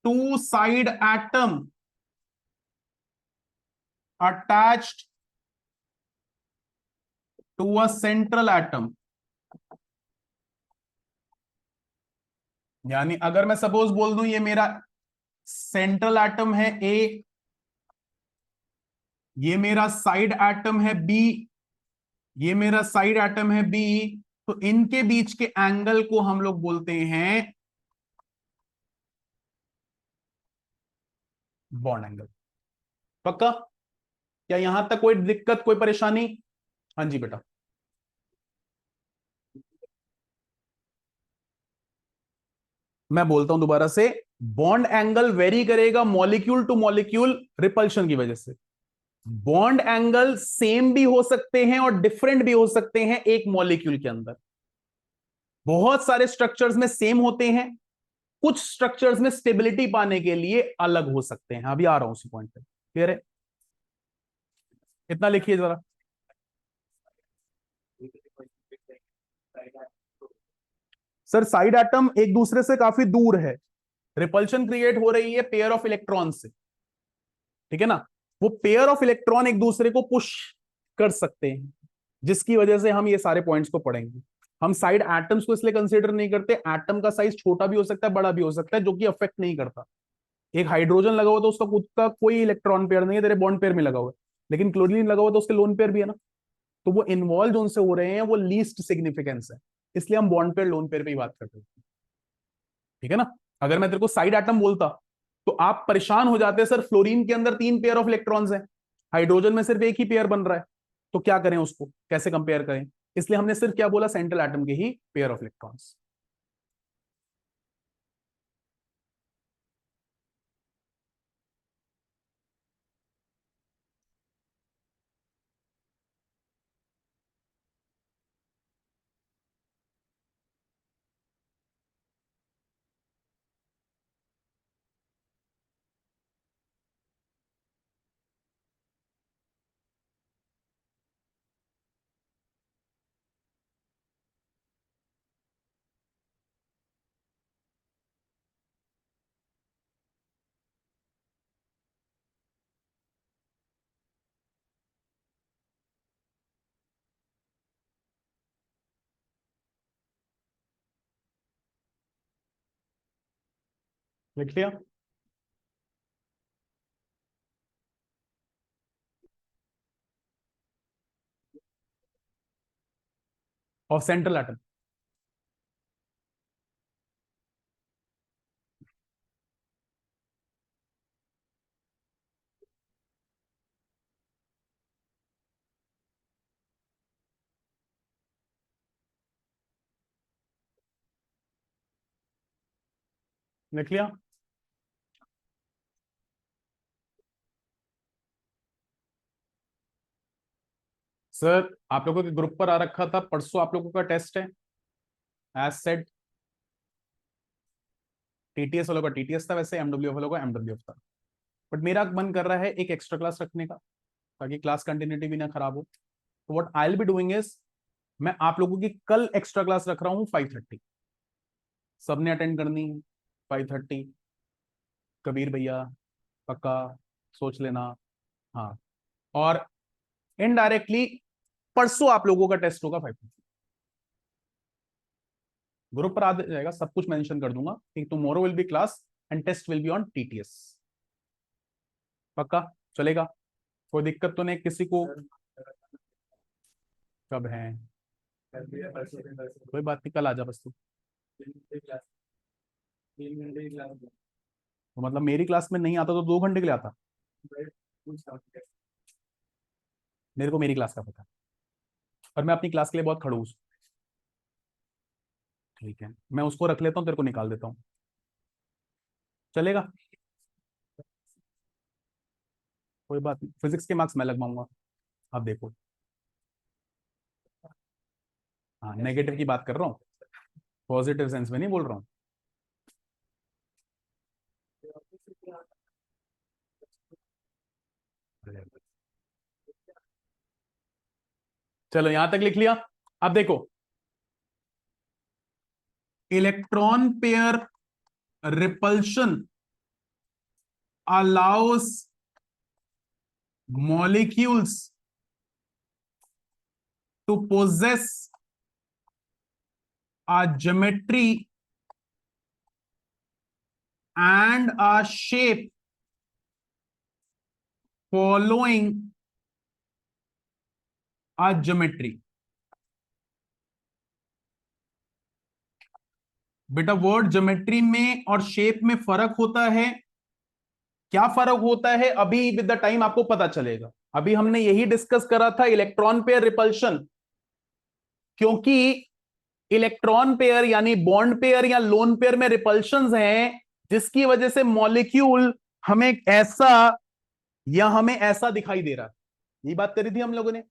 two side atom attached to a central atom। यानी अगर मैं सपोज बोल दूं ये मेरा सेंट्रल एटम है ए, ये मेरा साइड एटम है बी, ये मेरा साइड एटम है बी, तो इनके बीच के एंगल को हम लोग बोलते हैं बॉन्ड एंगल। पक्का? क्या यहां तक कोई दिक्कत, कोई परेशानी? हाँ जी बेटा। मैं बोलता हूं दोबारा से, बॉन्ड एंगल वेरी करेगा मॉलिक्यूल टू मॉलिक्यूल रिपल्शन की वजह से। बॉन्ड एंगल सेम भी हो सकते हैं और डिफरेंट भी हो सकते हैं एक मॉलिक्यूल के अंदर। बहुत सारे स्ट्रक्चर्स में सेम होते हैं, कुछ स्ट्रक्चर्स में स्टेबिलिटी पाने के लिए अलग हो सकते हैं। अभी आ रहा हूं उसी पॉइंट पे, क्लियर है? इतना लिखिए जरा। सर साइड एटम एक दूसरे से काफी दूर है, रिपल्शन क्रिएट हो रही है पेयर ऑफ इलेक्ट्रॉन से, ठीक है ना? वो पेयर ऑफ इलेक्ट्रॉन एक दूसरे को पुश कर सकते हैं, जिसकी वजह से हम ये सारे पॉइंट्स को पढ़ेंगे। हम साइड एटम्स को इसलिए कंसीडर नहीं करते, एटम का साइज छोटा भी हो सकता है, बड़ा भी हो सकता है, जो कि अफेक्ट नहीं करता। एक हाइड्रोजन लगा हुआ तो उसका खुद का कोई इलेक्ट्रॉन पेयर नहीं है, तेरे बॉन्ड पेयर में लगा हुआ है। लेकिन क्लोरीन लगा हुआ तो उसके लोन पेयर भी है ना। तो वो इन्वॉल्व जो उनसे हो रहे हैं वो लीस्ट सिग्निफिकेंस है, इसलिए हम बॉन्ड पेयर लोन पेयर पे ही बात करते हैं, ठीक है ना? अगर मैं तेरे को साइड एटम बोलता तो आप परेशान हो जाते, सर फ्लोरीन के अंदर 3 पेयर ऑफ इलेक्ट्रॉन्स हैं, हाइड्रोजन में सिर्फ एक ही पेयर बन रहा है, तो क्या करें, उसको कैसे कंपेयर करें? इसलिए हमने सिर्फ क्या बोला, सेंट्रल एटम के ही पेयर ऑफ इलेक्ट्रॉन्स। लिख लिया? Of central atom. लिख लिया? सर आप लोगों के ग्रुप पर आ रखा था, परसों आप लोगों का टेस्ट है, एज सेड। टीटीएस वालों का टीटीएस था, वैसे एमडब्ल्यू वालों का एमडब्ल्यू था। बट मेरा मन कर रहा है एक एक्स्ट्रा क्लास रखने का, ताकि क्लास कंटिन्यूटी भी ना खराब हो। तो what I will be doing is, मैं आप लोगों की कल एक्स्ट्रा क्लास रख रहा हूँ 5:30, सबने अटेंड करनी है 5:30। कबीर भैया, पक्का? सोच लेना। हाँ। और इनडायरेक्टली परसों आप लोगों का टेस्ट होगा 5:30। ग्रुप पर आ जाएगा, सब कुछ मेंशन कर दूंगा कि tomorrow will be class and test will be on TTS. पक्का? चलेगा? कोई दिक्कत तो नहीं किसी को? कब है? कोई बात नहीं, कल आ जा बस तू। तो मतलब मेरी क्लास में नहीं आता तो 2 घंटे के लिए आता? मेरे को मेरी क्लास का पता है, और मैं अपनी क्लास के लिए बहुत खड़ूस हूँ। ठीक है, मैं उसको रख लेता हूँ, तेरे को निकाल देता हूँ। चलेगा? कोई बात नहीं, फिजिक्स के मार्क्स मैं लगवाऊंगा। अब देखो, हाँ नेगेटिव की बात कर रहा हूँ, पॉजिटिव सेंस में नहीं बोल रहा हूँ। चलो यहां तक लिख लिया। अब देखो, electron pair repulsion allows molecules to possess a geometry and a shape following a geometry। बेटा वर्ड ज्योमेट्री में और शेप में फर्क होता है, क्या फर्क होता है अभी विद द टाइम आपको पता चलेगा। अभी हमने यही डिस्कस करा था, इलेक्ट्रॉन पेयर रिपल्शन, क्योंकि इलेक्ट्रॉन पेयर यानी बॉन्ड पेयर या लोन पेयर में रिपल्शंस हैं, जिसकी वजह से मॉलिक्यूल हमें ऐसा या हमें ऐसा दिखाई दे रहा है। यही बात करी थी हम लोगों ने।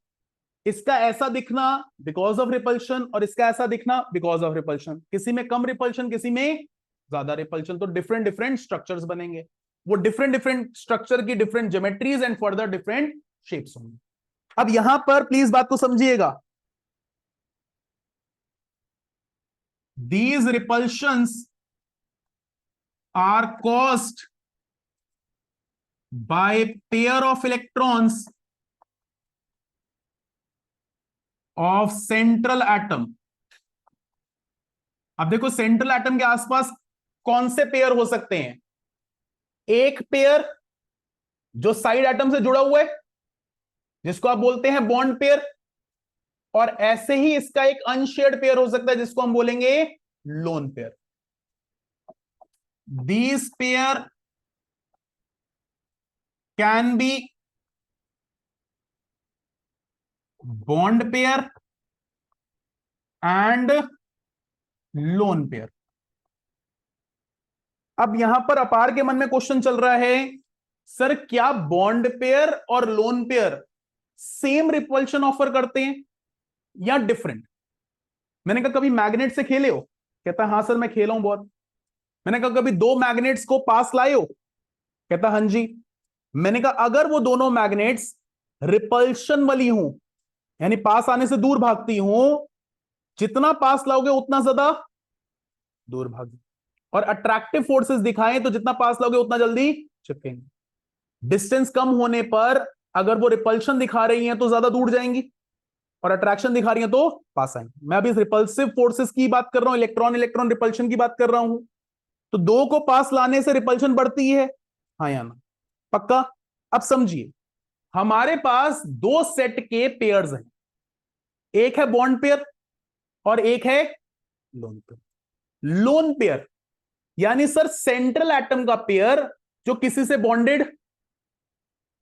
इसका ऐसा दिखना बिकॉज ऑफ रिपल्शन और इसका ऐसा दिखना बिकॉज ऑफ रिपल्शन। किसी में कम रिपल्शन, किसी में ज्यादा रिपल्शन, तो डिफरेंट डिफरेंट स्ट्रक्चर्स बनेंगे। वो डिफरेंट डिफरेंट स्ट्रक्चर की different geometries and further different shapes होंगे। अब यहां पर प्लीज बात को समझिएगा, these repulsions are caused by pair of electrons of central atom। अब देखो सेंट्रल एटम के आसपास कौन से पेयर हो सकते हैं? एक पेयर जो साइड एटम से जुड़ा हुआ है, जिसको आप बोलते हैं बॉन्ड पेयर, और ऐसे ही इसका एक अनशेयर्ड पेयर हो सकता है जिसको हम बोलेंगे lone pair. These pair can be bond pair and lone pair। अब यहां पर अपार के मन में क्वेश्चन चल रहा है, सर क्या बॉन्ड पेयर और lone pair same repulsion offer करते हैं या डिफरेंट? मैंने कहा कभी मैग्नेट से खेले हो? कहता हाँ सर मैं खेला हूं बहुत। मैंने कहा कभी दो मैग्नेट्स को पास लाए हो? कहता हाँ जी। मैंने कहा अगर वो दोनों मैग्नेट्स रिपल्शन वाली हूं, यानी पास आने से दूर भागती हूं, जितना पास लाओगे उतना ज्यादा दूर भागे, और अट्रैक्टिव फोर्सेस दिखाएं तो जितना पास लाओगे उतना जल्दी चिपकेंगे। डिस्टेंस कम होने पर अगर वो रिपल्शन दिखा रही हैं तो ज्यादा दूर जाएंगी, और अट्रैक्शन दिखा रही हैं तो पास आएंगे। मैं अभी रिपल्सिव फोर्सेस की बात कर रहा हूं, इलेक्ट्रॉन इलेक्ट्रॉन रिपल्शन की बात कर रहा हूं। तो दो को पास लाने से रिपल्शन बढ़ती है, हाँ या ना? पक्का? अब समझिए, हमारे पास दो सेट के पेयर्स हैं, एक है बॉन्ड पेयर और एक है लोन पेयर। लोन पेयर यानी सर सेंट्रल एटम का पेयर जो किसी से बॉन्डेड,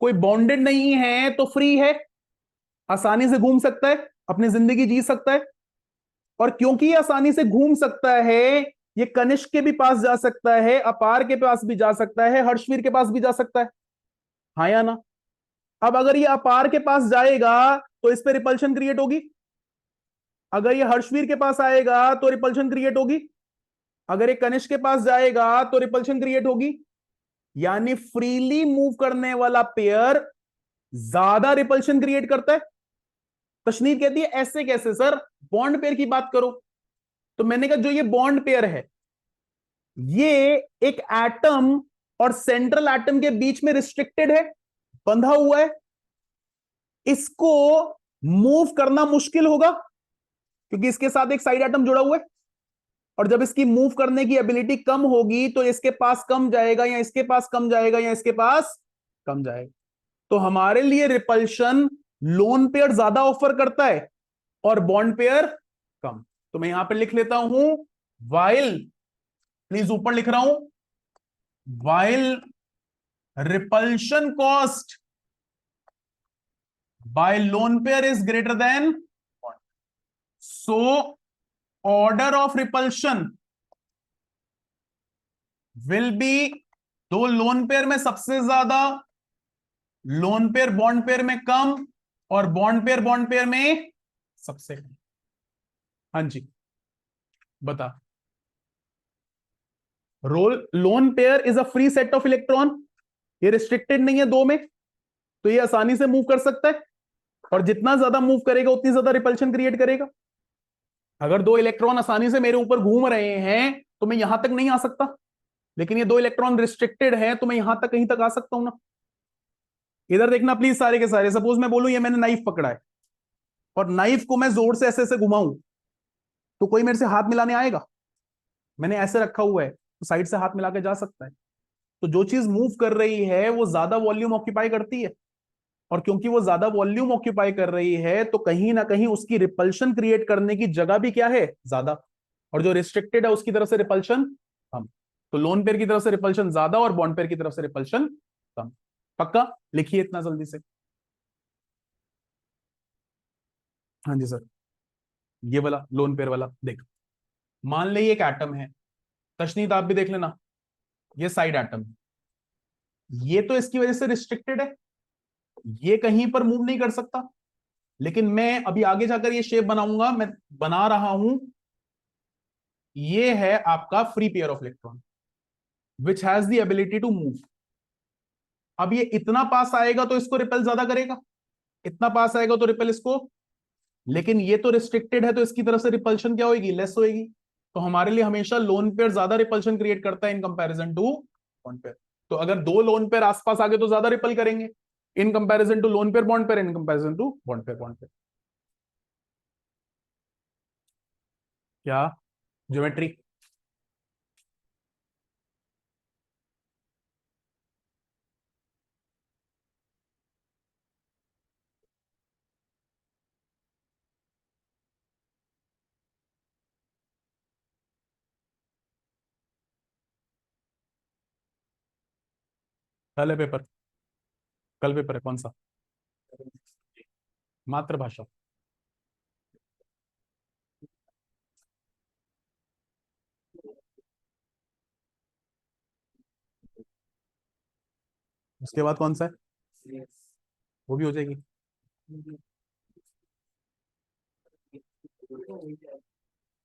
कोई बॉन्डेड नहीं है तो फ्री है, आसानी से घूम सकता है, अपनी जिंदगी जी सकता है। और क्योंकि ये आसानी से घूम सकता है, ये कनिष्क के भी पास जा सकता है, अपार के पास भी जा सकता है, हर्षवीर के पास भी जा सकता है, हाँ या ना? अब अगर ये अपार के पास जाएगा तो इस पे रिपल्शन क्रिएट होगी, अगर ये हर्षवीर के पास आएगा तो रिपल्शन क्रिएट होगी, अगर ये कनिष्क के पास जाएगा तो रिपल्शन क्रिएट होगी। यानी फ्रीली मूव करने वाला पेयर ज्यादा रिपल्शन क्रिएट करता है। तशनीर कहती है ऐसे कैसे सर, बॉन्ड पेयर की बात करो। तो मैंने कहा जो ये बॉन्ड पेयर है, ये एक एटम और सेंट्रल एटम के बीच में रिस्ट्रिक्टेड है, बंधा हुआ है, इसको मूव करना मुश्किल होगा क्योंकि इसके साथ एक साइड एटम जुड़ा हुआ है, और जब इसकी मूव करने की एबिलिटी कम होगी तो इसके पास कम जाएगा या इसके पास कम जाएगा या इसके पास कम जाएगा। तो हमारे लिए रिपल्शन लोन पेयर ज्यादा ऑफर करता है और बॉन्ड पेयर कम। तो मैं यहां पे लिख लेता हूं, वाइल, प्लीज ऊपर लिख रहा हूं, while repulsion cost by loan pair is greater than, so order of repulsion will be, दो लोन पेयर में सबसे ज्यादा, लोन पेयर बॉन्ड पेयर में कम, और बॉन्ड पेयर में सबसे कम। हाँ जी बता। Role lone pair is a free set of electron, ये रिस्ट्रिक्टेड नहीं है दो में, तो ये आसानी से मूव कर सकता है, और जितना ज्यादा मूव करेगा उतनी ज्यादा रिपल्शन क्रिएट करेगा। अगर दो इलेक्ट्रॉन आसानी से मेरे ऊपर घूम रहे हैं तो मैं यहां तक नहीं आ सकता, लेकिन ये दो इलेक्ट्रॉन रिस्ट्रिक्टेड है तो मैं यहां तक कहीं तक आ सकता हूं ना। इधर देखना प्लीज सारे के सारे, सपोज मैं बोलूं ये मैंने नाइफ पकड़ा है और नाइफ को मैं जोर से ऐसे ऐसे घुमाऊं, तो कोई मेरे से हाथ मिलाने आएगा? मैंने ऐसे रखा हुआ है तो साइड से हाथ मिला के जा सकता है। तो जो चीज मूव कर रही है वो ज्यादा वॉल्यूम ऑक्यूपाई करती है, और क्योंकि वो ज्यादा वॉल्यूम ऑक्यूपाई कर रही है तो कहीं ना कहीं उसकी रिपल्शन क्रिएट करने की जगह भी क्या है, ज्यादा, और जो रिस्ट्रिक्टेड है उसकी तरफ से रिपल्शन कम। तो लोन पेयर की तरफ से रिपल्शन ज्यादा और बॉन्ड पेयर की तरफ से रिपल्शन सकता। पक्का लिखिए इतना जल्दी से। हाँ जी सर। ये वाला लोन पेयर वाला देख, मान ले ये एक एटम है, तशनीत आप भी देख लेना, ये साइड एटम, ये तो इसकी वजह से रिस्ट्रिक्टेड है, ये कहीं पर मूव नहीं कर सकता। लेकिन मैं अभी आगे जाकर ये शेप बनाऊंगा, मैं बना रहा हूं, ये है आपका free pair of electron which has the ability to move. अब ये इतना पास आएगा तो इसको रिपेल ज्यादा करेगा, इतना पास आएगा तो रिपेल इसको, लेकिन ये तो रिस्ट्रिक्टेड है, तो इसकी तरफ से रिपल्शन क्या होगी, लेस होगी। तो हमारे लिए हमेशा लोन पेयर ज्यादा रिपल्शन क्रिएट करता है in comparison to bond pair. तो अगर दो लोन पेयर आसपास आगे तो ज्यादा रिपल करेंगे in comparison to lone pair bond pair, in comparison to bond pair bond pair. क्या ज्योमेट्री? कल है पेपर, कल पेपर है कौन सा? मातृभाषा। उसके बाद कौन सा है? वो भी हो जाएगी।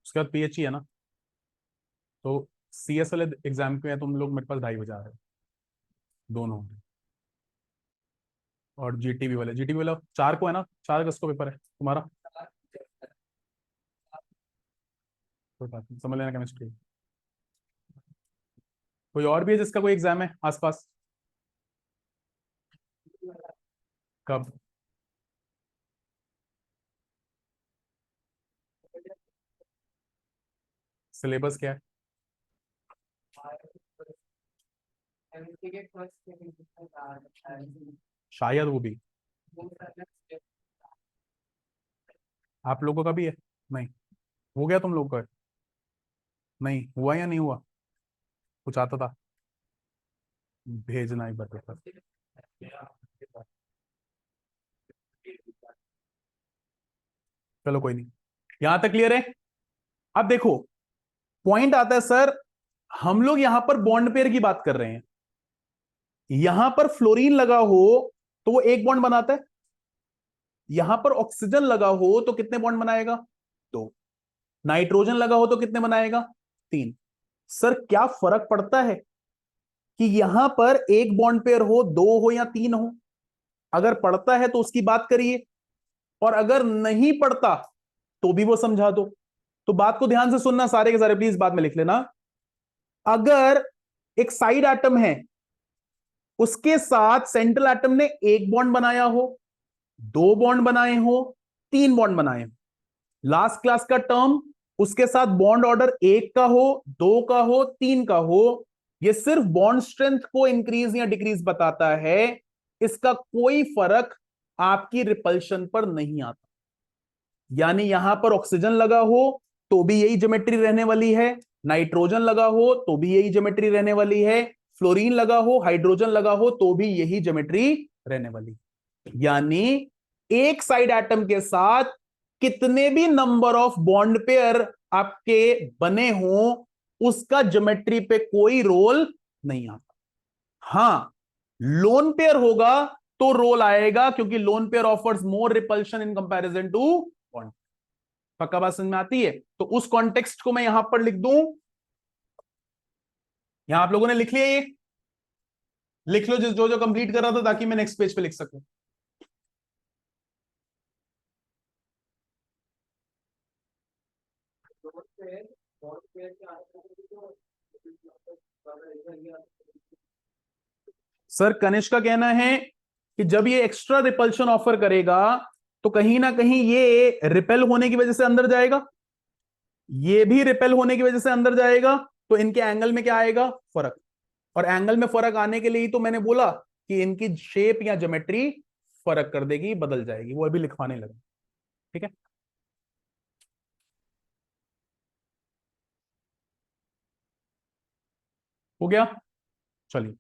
उसके बाद पीएचई है ना, तो सीएस वाले एग्जाम के हैं तुम लोग, मेरे पास 2:30 बजे आ रहे हैं दोनों। और जीटीबी वाले, जीटीबी वाला 4 को है ना, 4 अगस्त को पेपर है तुम्हारा। कोई बात नहीं, समझ लेना केमिस्ट्री। कोई और भी है जिसका कोई एग्जाम है आसपास? कब? सिलेबस क्या है? शायद वो भी आप लोगों का भी है। नहीं हो गया तुम लोग का? नहीं हुआ या नहीं हुआ? कुछ आता था? भेजना एक बार पेपर। चलो कोई नहीं, यहां तक क्लियर है। अब देखो पॉइंट आता है सर, हम लोग यहां पर बॉन्ड पेयर की बात कर रहे हैं, यहां पर फ्लोरीन लगा हो तो वो एक बॉन्ड बनाता है, यहां पर ऑक्सीजन लगा हो तो कितने बॉन्ड बनाएगा, दो। नाइट्रोजन लगा हो तो कितने बनाएगा, तीन। सर क्या फर्क पड़ता है कि यहां पर एक बॉन्ड पेयर हो, दो हो या तीन हो? अगर पड़ता है तो उसकी बात करिए, और अगर नहीं पड़ता तो भी वो समझा दो। तो बात को ध्यान से सुनना सारे के सारे, प्लीज बाद में लिख लेना। अगर एक साइड एटम है, उसके साथ सेंट्रल एटम ने एक बॉन्ड बनाया हो, दो बॉन्ड बनाए हो, तीन बॉन्ड बनाए हो, लास्ट क्लास का टर्म, उसके साथ बॉन्ड ऑर्डर एक का हो, दो का हो, तीन का हो, यह सिर्फ बॉन्ड स्ट्रेंथ को इंक्रीज या डिक्रीज बताता है, इसका कोई फर्क आपकी रिपल्शन पर नहीं आता। यानी यहां पर ऑक्सीजन लगा हो तो भी यही ज्योमेट्री रहने वाली है, नाइट्रोजन लगा हो तो भी यही ज्योमेट्री रहने वाली है, फ्लोरीन लगा हो, हाइड्रोजन लगा हो तो भी यही ज्योमेट्री रहने वाली। यानी एक साइड एटम के साथ कितने भी नंबर ऑफ बॉन्ड पेयर आपके बने हो, उसका ज्योमेट्री पे कोई रोल नहीं आता। हां लोन पेयर होगा तो रोल आएगा, क्योंकि lone pair offers more repulsion in comparison to bond. पक्का बात समझ में आती है? तो उस कॉन्टेक्स्ट को मैं यहां पर लिख दूं, यहां आप लोगों ने लिख लिया, ये लिख लो जो जो कंप्लीट कर रहा था, ताकि मैं नेक्स्ट पेज पे लिख सकूं। सर कनिष्क का कहना है कि जब ये एक्स्ट्रा रिपल्शन ऑफर करेगा तो कहीं ना कहीं ये रिपेल होने की वजह से अंदर जाएगा, ये भी रिपेल होने की वजह से अंदर जाएगा, तो इनके एंगल में क्या आएगा, फर्क। और एंगल में फर्क आने के लिए ही तो मैंने बोला कि इनकी शेप या ज्योमेट्री फर्क कर देगी, बदल जाएगी, वो अभी लिखवाने लगा। ठीक है, हो गया? चलिए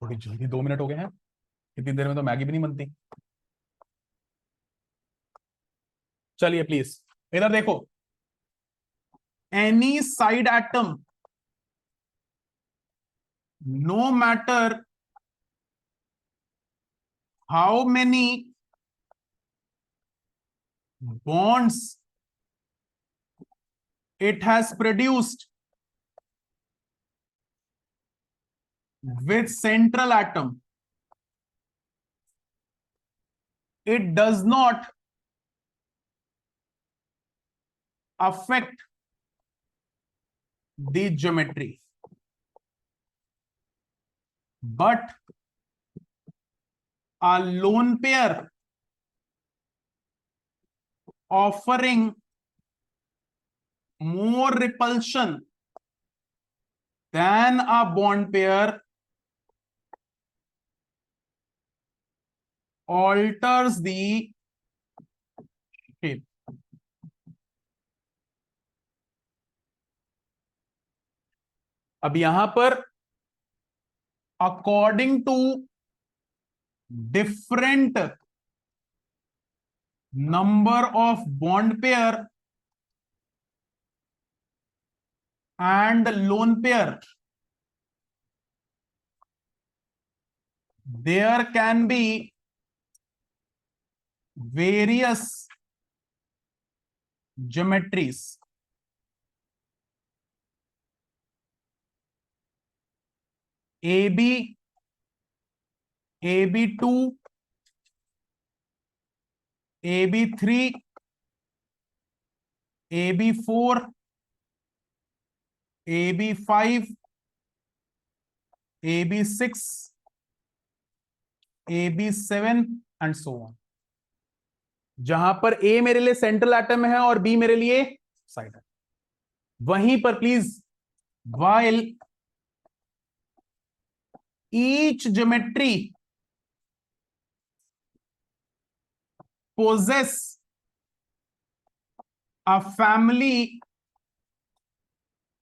थोड़ी जल्दी, 2 मिनट हो गए हैं, इतनी देर में तो मैगी भी नहीं बनती। चलिए प्लीज इधर देखो, any side atom, no matter how many bonds it has produced with central atom, it does not affect the geometry, but a lone pair offering more repulsion than a bond pair alters the shape. अब यहां पर according to different number of bond pair and lone pair, there can be various geometries. AB, AB2, AB3, AB4, AB5, AB6, AB7 and so on, जहां पर A मेरे लिए central atom है और B मेरे लिए साइड एटम। वहीं पर please, while each geometry possess a family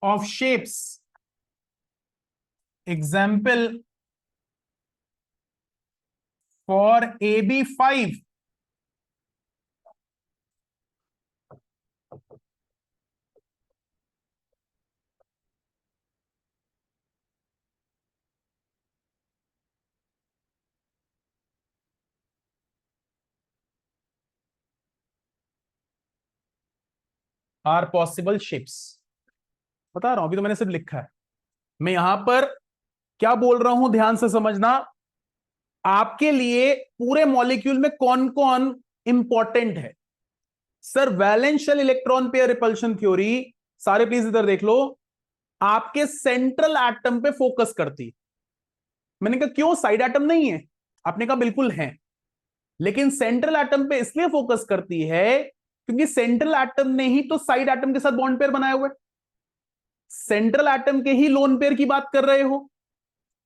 of shapes, example for AB5, are possible shapes. बता रहा हूं, अभी तो मैंने सिर्फ लिखा है। मैं यहां पर क्या बोल रहा हूं ध्यान से समझना, आपके लिए पूरे मॉलिक्यूल में कौन कौन इंपॉर्टेंट है। Sir वैलेंशियल electron pair repulsion theory, सारे प्लीज इधर देख लो, आपके सेंट्रल एटम पे फोकस करती। मैंने कहा क्यों, साइड एटम नहीं है? आपने कहा बिल्कुल है, लेकिन सेंट्रल एटम पे इसलिए फोकस करती है क्योंकि सेंट्रल एटम ने ही तो साइड एटम के साथ बॉन्ड पेयर बनाए हुए, सेंट्रल एटम के ही लोन पेयर की बात कर रहे हो,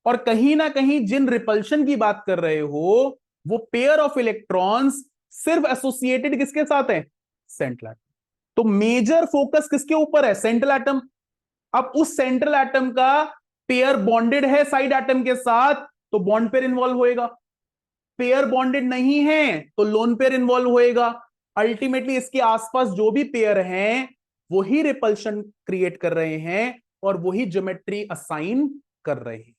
और कहीं ना कहीं जिन रिपल्शन की बात कर रहे हो वो पेयर ऑफ इलेक्ट्रॉन्स सिर्फ एसोसिएटेड किसके साथ है, सेंट्रल एटम। तो मेजर फोकस किसके ऊपर है, सेंट्रल एटम। अब उस सेंट्रल एटम का पेयर बॉन्डेड है साइड एटम के साथ तो बॉन्ड पेयर इन्वॉल्व होएगा, पेयर बॉन्डेड नहीं है तो लोन पेयर इन्वॉल्व होएगा। अल्टीमेटली इसके आसपास जो भी पेयर हैं वही रिपल्शन क्रिएट कर रहे हैं और वही ज्योमेट्री असाइन कर रहे हैं।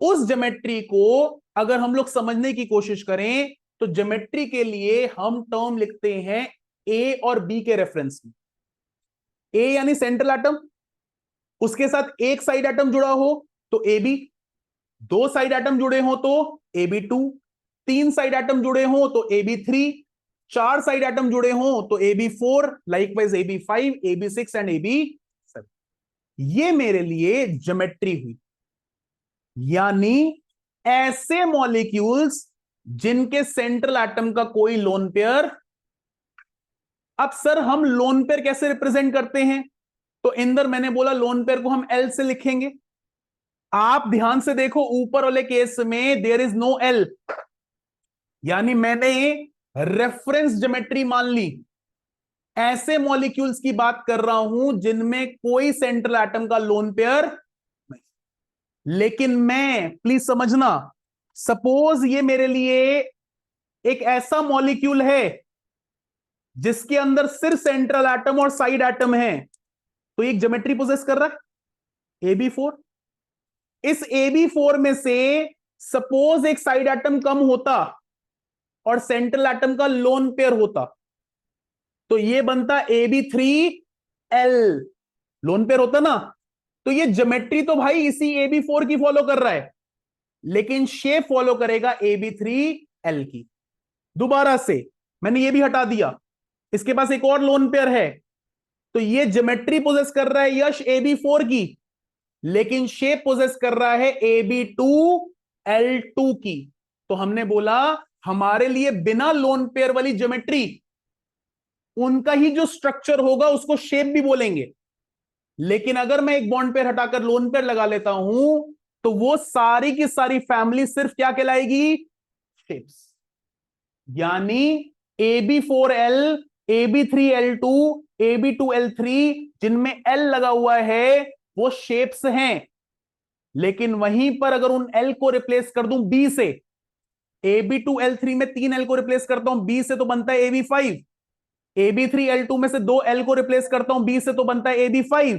उस ज्योमेट्री को अगर हम लोग समझने की कोशिश करें तो ज्योमेट्री के लिए हम टर्म लिखते हैं ए और बी के रेफरेंस में। ए यानी सेंट्रल एटम, उसके साथ एक साइड एटम जुड़ा हो तो ए बी, दो साइड एटम जुड़े हो तो ए बी टू, तीन साइड एटम जुड़े हो तो ए बी थ्री, चार साइड एटम जुड़े हो तो A B four, likewise A B five, A B six and A B seven. ये मेरे लिए ज्योमेट्री हुई, यानी ऐसे मॉलिक्यूल्स जिनके सेंट्रल एटम का कोई लोन पेयर। अब सर हम लोन पेयर कैसे रिप्रेजेंट करते हैं, तो इंदर मैंने बोला लोन पेयर को हम एल से लिखेंगे। आप ध्यान से देखो ऊपर वाले केस में देयर इज नो एल, यानी मैंने रेफरेंस ज्योमेट्री मान ली। ऐसे मॉलिक्यूल्स की बात कर रहा हूं जिनमें कोई सेंट्रल एटम का लोन पेयर नहीं, लेकिन मैं, प्लीज समझना, सपोज ये मेरे लिए एक ऐसा मॉलिक्यूल है जिसके अंदर सिर्फ सेंट्रल एटम और साइड एटम है, तो एक ज्योमेट्री पोजेस कर रहा है AB4। इस AB4 में से सपोज एक साइड एटम कम होता और सेंट्रल एटम का लोन पेयर होता, तो ये बनता AB3L, लोन पेयर होता ना। तो ये ज्योमेट्री तो भाई इसी AB4 की फॉलो कर रहा है, लेकिन शेप फॉलो करेगा AB3L की। दोबारा से मैंने ये भी हटा दिया, इसके पास एक और लोन पेयर है, तो ये ज्योमेट्री पोजेस कर रहा है यश AB4 की, लेकिन शेप पोजेस कर रहा है AB2L2 की। तो हमने बोला हमारे लिए बिना लोन पेयर वाली ज्योमेट्री, उनका ही जो स्ट्रक्चर होगा उसको शेप भी बोलेंगे, लेकिन अगर मैं एक बॉन्ड पेयर हटाकर लोन पेयर लगा लेता हूं, तो वो सारी की सारी फैमिली सिर्फ क्या कहलाएगी? शेप्स। यानी AB4L, AB3L2, AB2L3 जिनमें L लगा हुआ है वो शेप्स हैं, लेकिन वहीं पर अगर उन L को रिप्लेस कर दूं B से, AB2L3 में 3L को रिप्लेस करता हूं B से तो बनता है AB5, AB3L2 में से 2L को रिप्लेस करता हूं B से तो बनता है AB5,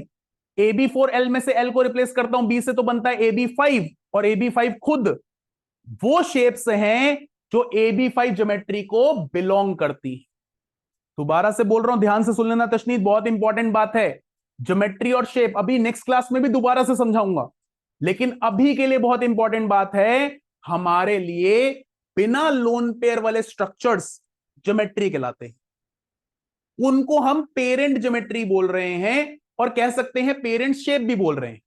AB4L में से L को रिप्लेस करता हूं B से तो बनता है AB5, और AB5 खुद वो शेप्स हैं जो AB5 ज्योमेट्री को बिलोंग करती। दोबारा से बोल रहा हूं, ध्यान से सुन लेना तशनीद, बहुत इंपॉर्टेंट बात है। ज्योमेट्री और शेप अभी नेक्स्ट क्लास में भी दोबारा से समझाऊंगा, लेकिन अभी के लिए बहुत इंपॉर्टेंट बात है, हमारे लिए बिना लोन पेयर वाले स्ट्रक्चर्स ज्योमेट्री कहलाते हैं। उनको हम पेरेंट ज्योमेट्री बोल रहे हैं, और कह सकते हैं पेरेंट शेप भी बोल रहे हैं।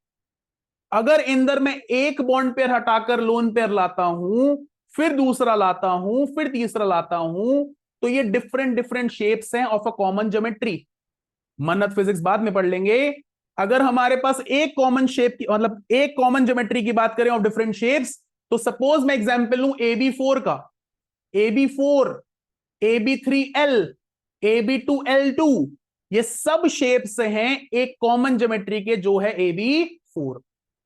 अगर इंदर में एक बॉन्ड पेयर हटाकर लोन पेयर लाता हूं, फिर दूसरा लाता हूं, फिर तीसरा लाता हूं, तो ये डिफरेंट डिफरेंट शेप्स हैं ऑफ अ कॉमन ज्योमेट्री। मन्नत फिजिक्स बाद में पढ़ लेंगे। अगर हमारे पास एक कॉमन शेप की, मतलब एक कॉमन ज्योमेट्री की बात करें ऑफ डिफरेंट शेप्स, तो सपोज मैं एग्जांपल लूं AB4 का, AB4, AB3L, AB2L2, ये सब शेप्स हैं एक कॉमन ज्योमेट्री के जो है AB4।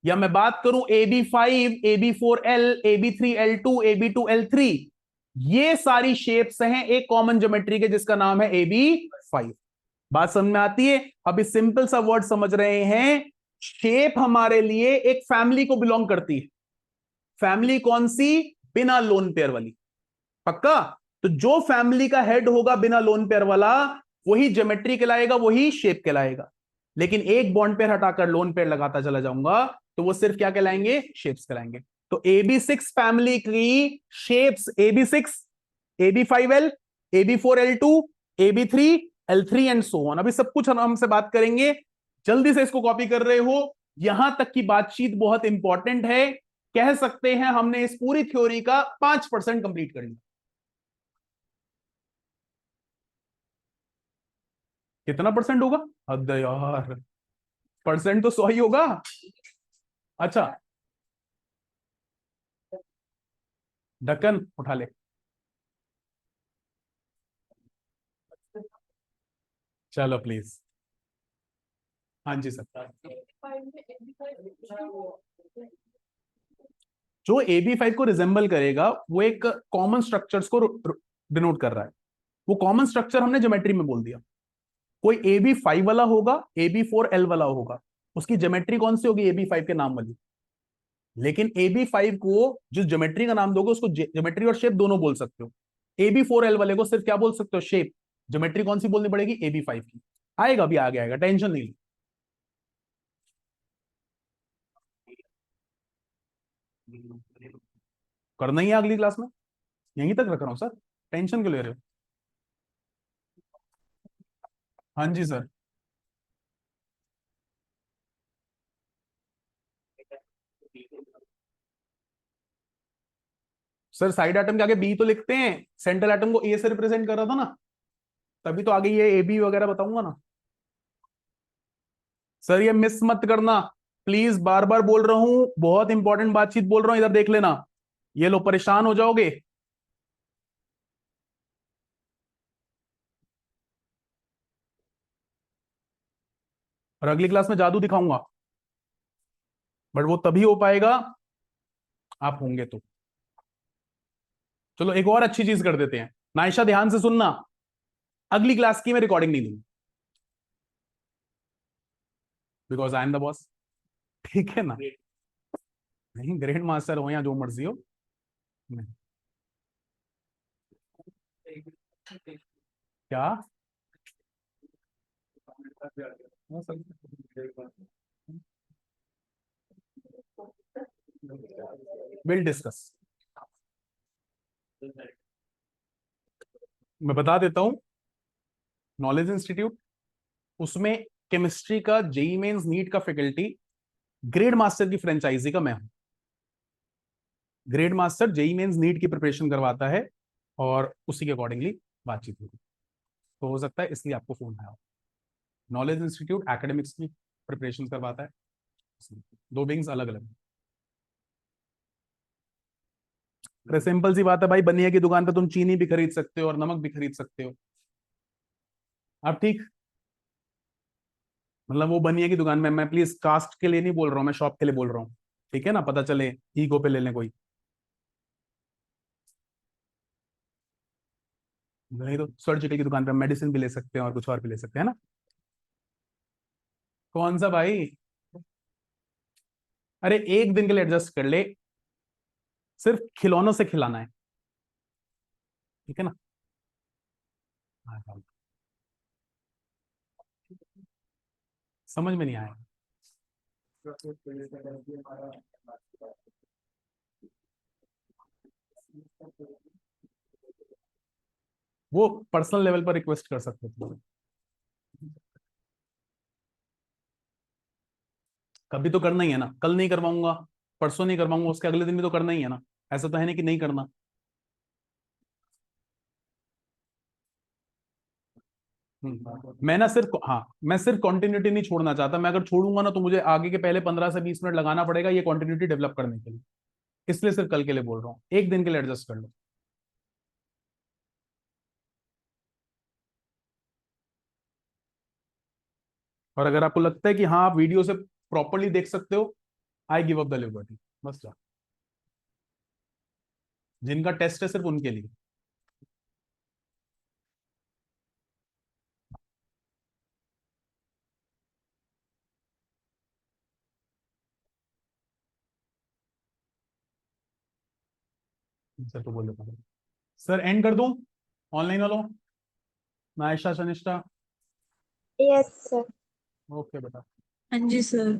या मैं बात करूं AB5, AB4L, AB3L2, AB2L3, ये सारी शेप्स हैं एक कॉमन ज्योमेट्री के जिसका नाम है AB5। बात समझ में आती है? अभी सिंपल सा वर्ड समझ रहे हैं, शेप हमारे लिए एक फैमिली को बिलोंग करती है। फैमिली कौन सी? बिना लोन पेयर वाली। पक्का? तो जो फैमिली का हेड होगा बिना लोन पेयर वाला, वही ज्योमेट्री कहलाएगा, वही शेप कहलाएगा। लेकिन एक बॉन्ड पेयर हटाकर लोन पेयर लगाता चला जाऊंगा, तो वो सिर्फ क्या कहलाएंगे? शेप्स कहलाएंगे। तो AB6 फैमिली की shapes AB6, AB5L, AB4L2, AB3L3 and so on. अभी सब कुछ हम हमसे बात करेंगे, जल्दी से इसको कॉपी कर रहे हो, यहां तक की बातचीत बहुत इंपॉर्टेंट है। कह सकते हैं हमने इस पूरी थ्योरी का 5% कंप्लीट कर लिया। कितना परसेंट होगा? हद है यार, परसेंट तो 100 ही होगा। अच्छा, ढक्कन उठा ले। चलो प्लीज। हाँ जी सर। जो AB5 को रिजेंबल करेगा वो एक कॉमन स्ट्रक्चर्स को डिनोट कर रहा है। वो कॉमन स्ट्रक्चर हमने ज्योमेट्री में बोल दिया। कोई AB5 वाला होगा, AB4L वाला होगा, उसकी ज्योमेट्री कौन सी होगी? AB5 के नाम वाली। लेकिन AB5 को जो ज्योमेट्री का नाम दोगे उसको ज्योमेट्री और शेप दोनों बोल सकते हो। AB4L वाले को सिर्फ क्या बोल सकते हो? शेप। ज्योमेट्री कौन सी बोलनी पड़ेगी? AB5 की। आएगा, भी आगे आएगा, टेंशन नहीं। करना ही है अगली क्लास में, यहीं तक रख रहा हूँ सर, टेंशन क्यों ले रहे हो? हाँ जी सर। सर साइड एटम के आगे बी तो लिखते हैं, सेंट्रल एटम को ए से रिप्रेजेंट कर रहा था ना, तभी तो आगे ये AB वगैरह बताऊंगा ना। सर ये मिस मत करना प्लीज, बार बार बोल रहा हूं, बहुत इंपॉर्टेंट बातचीत बोल रहा हूं, इधर देख लेना। ये लो, परेशान हो जाओगे। और अगली क्लास में जादू दिखाऊंगा। बट वो तभी हो पाएगा आप होंगे तो। चलो एक और अच्छी चीज कर देते हैं, नायशा ध्यान से सुनना, अगली क्लास की मैं रिकॉर्डिंग नहीं दूंगा, because I am the boss. ठीक है ना? नहीं, ग्रेड मास्टर हो या जो मर्जी हो, नहीं। क्या? Will discuss. मैं बता देता हूं, नॉलेज इंस्टीट्यूट, उसमें केमिस्ट्री का जेई मेंस नीट का फैकल्टी, ग्रेड मास्टर की फ्रेंचाइजी का मैं हूं। Grade Master JEE Mains NEET की प्रिपरेशन करवाता है और उसी के अकॉर्डिंगली बातचीत होगी, तो हो सकता है इसलिए आपको फोन आया। नॉलेज इंस्टीट्यूट एकेडमिक्स की प्रिपरेशन करवाता है, दो विंग्स अलग अलग। अरे सिंपल सी बात है भाई, बनिया की दुकान पे तुम चीनी भी खरीद सकते हो और नमक भी खरीद सकते हो। अब ठीक, मतलब वो बनिया की दुकान में, मैं प्लीज कास्ट के लिए नहीं बोल रहा हूँ, मैं शॉप के लिए बोल रहा हूँ, ठीक है ना? पता चले ईगो पे ले लें कोई। नहीं तो सर्जिकल की दुकान पे मेडिसिन भी ले सकते हैं और कुछ और भी ले सकते हैं ना। कौन सा भाई? अरे एक दिन के लिए एडजस्ट कर ले, सिर्फ खिलौनों से खिलाना है, ठीक है ना? हाँ, हाँ। समझ में नहीं आया? वो पर्सनल लेवल पर रिक्वेस्ट कर सकते थे। कभी तो करना ही है ना, कल नहीं करवाऊंगा, परसों नहीं करवाऊंगा, उसके अगले दिन भी तो करना ही है ना। ऐसा तो है नहीं कि नहीं करना। मैं ना सिर्फ, हाँ, मैं सिर्फ कंटिन्यूटी नहीं छोड़ना चाहता, मैं अगर छोड़ूंगा ना तो मुझे आगे के पहले 15 से 20 मिनट लगाना पड़ेगा ये कंटिन्यूटी डेवलप करने के लिए, इसलिए सिर्फ कल के लिए बोल रहा हूँ, एक दिन के लिए एडजस्ट कर लो। और अगर आपको लगता है कि हाँ आप वीडियो से प्रॉपरली देख सकते हो, I give up the liberty, बस जा। जिनका टेस्ट है सिर्फ उनके लिए। सर तो बोल देता हूँ, सर एंड कर दूं ऑनलाइन वालों, Naysha Shanishtha? Yes sir. Okay बेटा। हाँ जी सर।